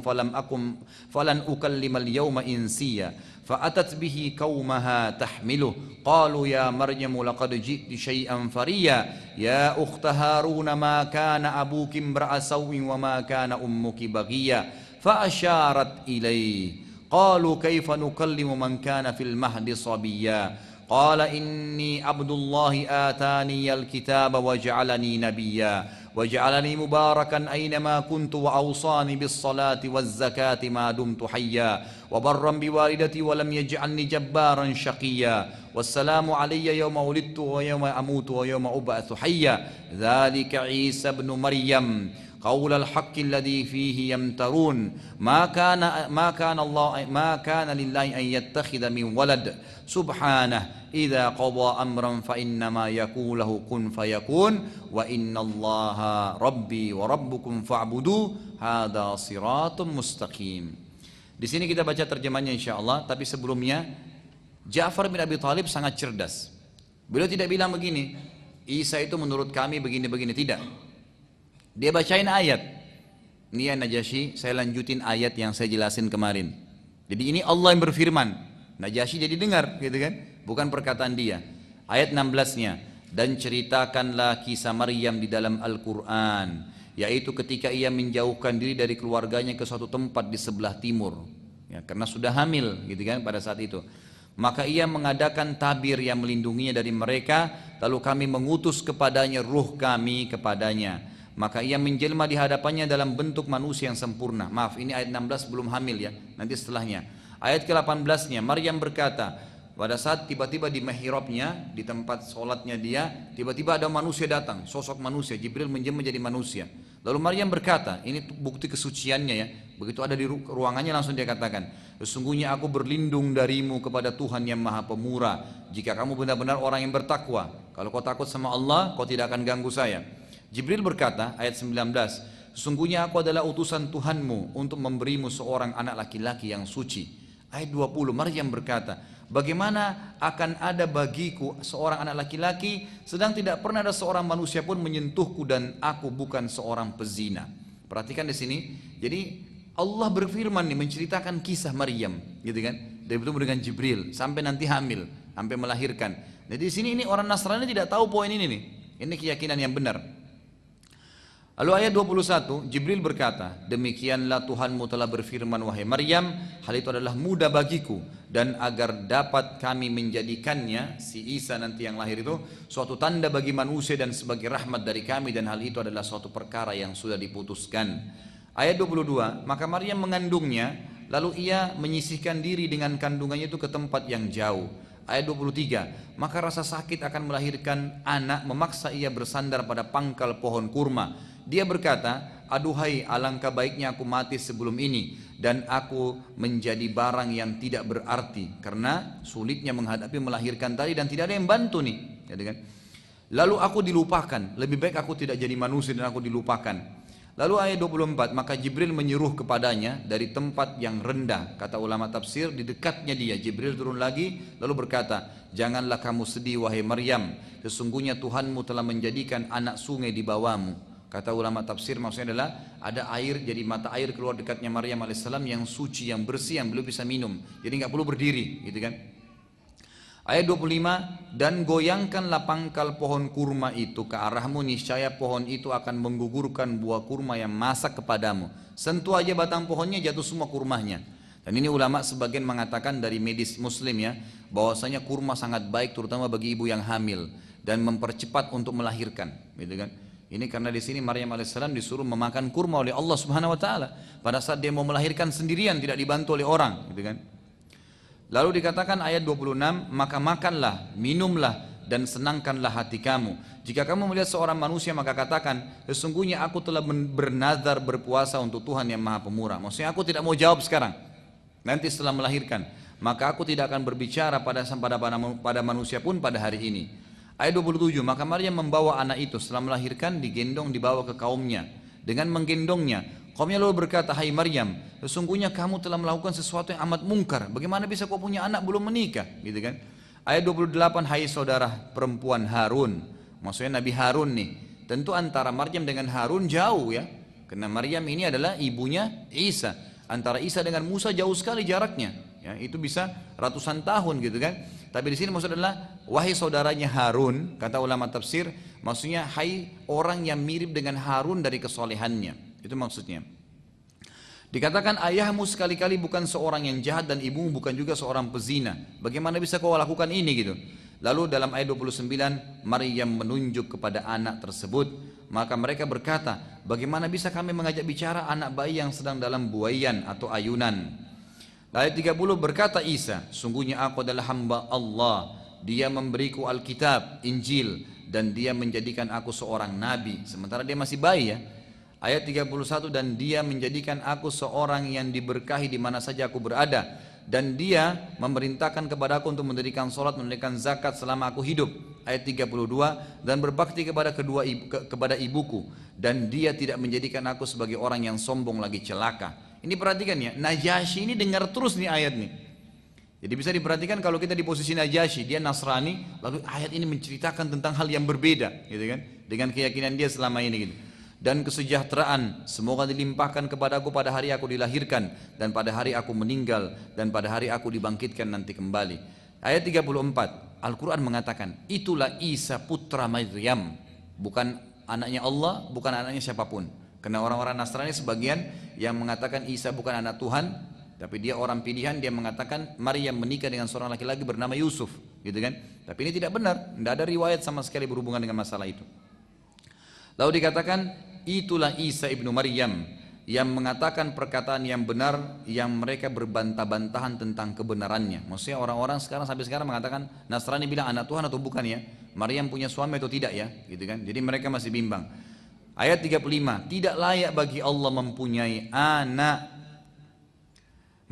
فلن أكلم اليوم إنسيا فأتت به قومها تحمله قالوا يا مريم لقد جئت شيئا فريا يا أخت هارون ما كان أبوك امرأ سوء وما كان أمك بغيا فأشارت إليه قالوا كيف نكلم من كان في المهد صبيا قال إني عبد الله آتاني الكتاب وجعلني نبيا وجعلني مباركا أينما كنت وأوصاني بالصلاة والزكاة ما دمت حيا وبرا بوالدتي ولم يجعلني جبارا شقيا والسلام علي يوم ولدت ويوم أموت ويوم أبعث حيا ذلك عيسى ابن مريم قول الحق الذي فيه يمترون ما كان لله أن يتخذ من ولد سبحانه إذا قضى أمرا فإنما يقول له كن فيكون وإن الله ربي وربكم فاعبدوه هذا صراط مستقيم. Di sini kita baca terjemahnya insyaallah, tapi sebelumnya Ja'far bin Abi Thalib sangat cerdas. Beliau tidak bilang begini, Isa itu menurut kami begini-begini, tidak. Dia bacain ayat. Ini ya Najasyi, saya lanjutin ayat yang saya jelasin kemarin. Jadi ini Allah yang berfirman. Najasyi jadi dengar, gitu kan? Bukan perkataan dia. Ayat 16-nya. Dan ceritakanlah kisah Maryam di dalam Al-Quran, yaitu ketika ia menjauhkan diri dari keluarganya ke suatu tempat di sebelah timur, ya, karena sudah hamil, gitu kan, pada saat itu. Maka ia mengadakan tabir yang melindunginya dari mereka, lalu kami mengutus kepadanya ruh kami kepadanya. Maka ia menjelma di hadapannya dalam bentuk manusia yang sempurna. Maaf, ini ayat 16 belum hamil ya, nanti setelahnya. Ayat ke-18-nya, Maryam berkata, pada saat tiba-tiba di mihrabnya, di tempat sholatnya dia, tiba-tiba ada manusia datang, sosok manusia, Jibril menjelma menjadi manusia. Lalu Maryam berkata, ini bukti kesuciannya ya, begitu ada di ruangannya langsung dia katakan, sesungguhnya aku berlindung darimu kepada Tuhan yang maha pemurah, jika kamu benar-benar orang yang bertakwa, kalau kau takut sama Allah, kau tidak akan ganggu saya. Jibril berkata, ayat 19, sesungguhnya aku adalah utusan Tuhanmu untuk memberimu seorang anak laki-laki yang suci. Ayat 20, Maryam berkata, bagaimana akan ada bagiku seorang anak laki-laki sedang tidak pernah ada seorang manusia pun menyentuhku dan aku bukan seorang pezina. Perhatikan di sini. Jadi Allah berfirman nih menceritakan kisah Maryam, gitu kan? Dia bertemu dengan Jibril sampai nanti hamil, sampai melahirkan. Jadi di sini ini orang Nasrani tidak tahu poin ini nih. Ini keyakinan yang benar. Lalu ayat 21, Jibril berkata, demikianlah Tuhanmu telah berfirman, wahai Maryam, hal itu adalah mudah bagiku, dan agar dapat kami menjadikannya, si Isa nanti yang lahir itu, suatu tanda bagi manusia dan sebagai rahmat dari kami, dan hal itu adalah suatu perkara yang sudah diputuskan. Ayat 22, maka Maryam mengandungnya, lalu ia menyisihkan diri dengan kandungannya itu ke tempat yang jauh. Ayat 23, maka rasa sakit akan melahirkan anak memaksa ia bersandar pada pangkal pohon kurma. Dia berkata, aduhai alangkah baiknya aku mati sebelum ini dan aku menjadi barang yang tidak berarti karena sulitnya menghadapi melahirkan tadi dan tidak ada yang bantu nih, gitu kan? Lalu aku dilupakan, lebih baik aku tidak jadi manusia dan aku dilupakan. Lalu ayat 24, maka Jibril menyuruh kepadanya dari tempat yang rendah. Kata ulama tafsir, di dekatnya dia, Jibril turun lagi lalu berkata, janganlah kamu sedih wahai Maryam, sesungguhnya Tuhanmu telah menjadikan anak sungai di bawahmu. Kata ulama tafsir maksudnya adalah ada air, jadi mata air keluar dekatnya Maryam alaihissalam yang suci, yang bersih, yang belum bisa minum. Jadi nggak perlu berdiri, gitu kan? Ayat 25, dan goyangkanlah pangkal pohon kurma itu ke arahmu, niscaya pohon itu akan menggugurkan buah kurma yang masak kepadamu. Sentuh aja batang pohonnya, jatuh semua kurmanya. Dan ini ulama sebagian mengatakan dari medis muslim ya, bahwasanya kurma sangat baik terutama bagi ibu yang hamil dan mempercepat untuk melahirkan, gitu kan? Ini karena di sini Maryam alaihissalam disuruh memakan kurma oleh Allah Subhanahu wa taala pada saat dia mau melahirkan sendirian, tidak dibantu oleh orang, gitu kan? Lalu dikatakan ayat 26, maka makanlah, minumlah dan senangkanlah hati kamu. Jika kamu melihat seorang manusia maka katakan, sesungguhnya aku telah bernazar berpuasa untuk Tuhan yang Maha Pemurah. Maksudnya aku tidak mau jawab sekarang. Nanti setelah melahirkan, maka aku tidak akan berbicara pada manusia pun pada hari ini. Ayat 27, maka Maryam membawa anak itu setelah melahirkan, digendong dibawa ke kaumnya. Dengan menggendongnya, kaumnya lalu berkata, hai Maryam, sesungguhnya kamu telah melakukan sesuatu yang amat mungkar. Bagaimana bisa kau punya anak belum menikah? Gitu kan? Ayat 28, hai saudara perempuan Harun. Maksudnya Nabi Harun nih. Tentu antara Maryam dengan Harun jauh ya. Karena Maryam ini adalah ibunya Isa. Antara Isa dengan Musa jauh sekali jaraknya. Ya, itu bisa ratusan tahun gitu kan. Tapi di sini maksudnya adalah wahai saudaranya Harun, kata ulama tafsir, maksudnya hai orang yang mirip dengan Harun dari kesolehannya. Itu maksudnya. Dikatakan ayahmu sekali-kali bukan seorang yang jahat dan ibumu bukan juga seorang pezina. Bagaimana bisa kau lakukan ini gitu? Lalu dalam ayat 29 Maryam menunjuk kepada anak tersebut. Maka mereka berkata, bagaimana bisa kami mengajak bicara anak bayi yang sedang dalam buaian atau ayunan? Ayat 30 berkata Isa, sungguhnya aku adalah hamba Allah. Dia memberiku Alkitab, Injil, dan dia menjadikan aku seorang nabi. Sementara dia masih bayi ya. Ayat 31, dan dia menjadikan aku seorang yang diberkahi di mana saja aku berada. Dan dia memerintahkan kepada aku untuk mendirikan sholat, menunaikan zakat selama aku hidup. Ayat 32, dan berbakti kepada ibuku. Dan dia tidak menjadikan aku sebagai orang yang sombong lagi celaka. Ini perhatikan ya, Najasyi ini dengar terus nih ayat nih. Jadi bisa diperhatikan kalau kita di posisi Najasyi, dia Nasrani, lalu ayat ini menceritakan tentang hal yang berbeda, gitu kan? Dengan keyakinan dia selama ini gitu. Dan kesejahteraan semoga dilimpahkan kepadaku pada hari aku dilahirkan dan pada hari aku meninggal dan pada hari aku dibangkitkan nanti kembali. Ayat 34, Al-Quran mengatakan itulah Isa putra Maryam, bukan anaknya Allah, bukan anaknya siapapun. Karena orang-orang Nasrani sebagian yang mengatakan Isa bukan anak Tuhan, tapi dia orang pilihan, dia mengatakan Maryam menikah dengan seorang laki-laki bernama Yusuf, gitu kan? Tapi ini tidak benar, tidak ada riwayat sama sekali berhubungan dengan masalah itu. Lalu dikatakan itulah Isa ibnu Maryam yang mengatakan perkataan yang benar yang mereka berbantah-bantahan tentang kebenarannya. Maksudnya orang-orang sekarang sampai sekarang mengatakan Nasrani bilang anak Tuhan atau bukan ya, Maryam punya suami atau tidak ya, gitu kan. Jadi mereka masih bimbang. Ayat 35, tidak layak bagi Allah mempunyai anak.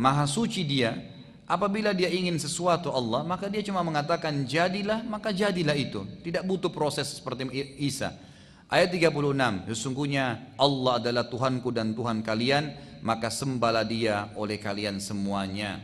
Maha suci dia, apabila dia ingin sesuatu Allah, maka dia cuma mengatakan jadilah, maka jadilah itu. Tidak butuh proses seperti Isa. Ayat 36, sesungguhnya Allah adalah Tuhanku dan Tuhan kalian, maka sembahlah dia oleh kalian semuanya.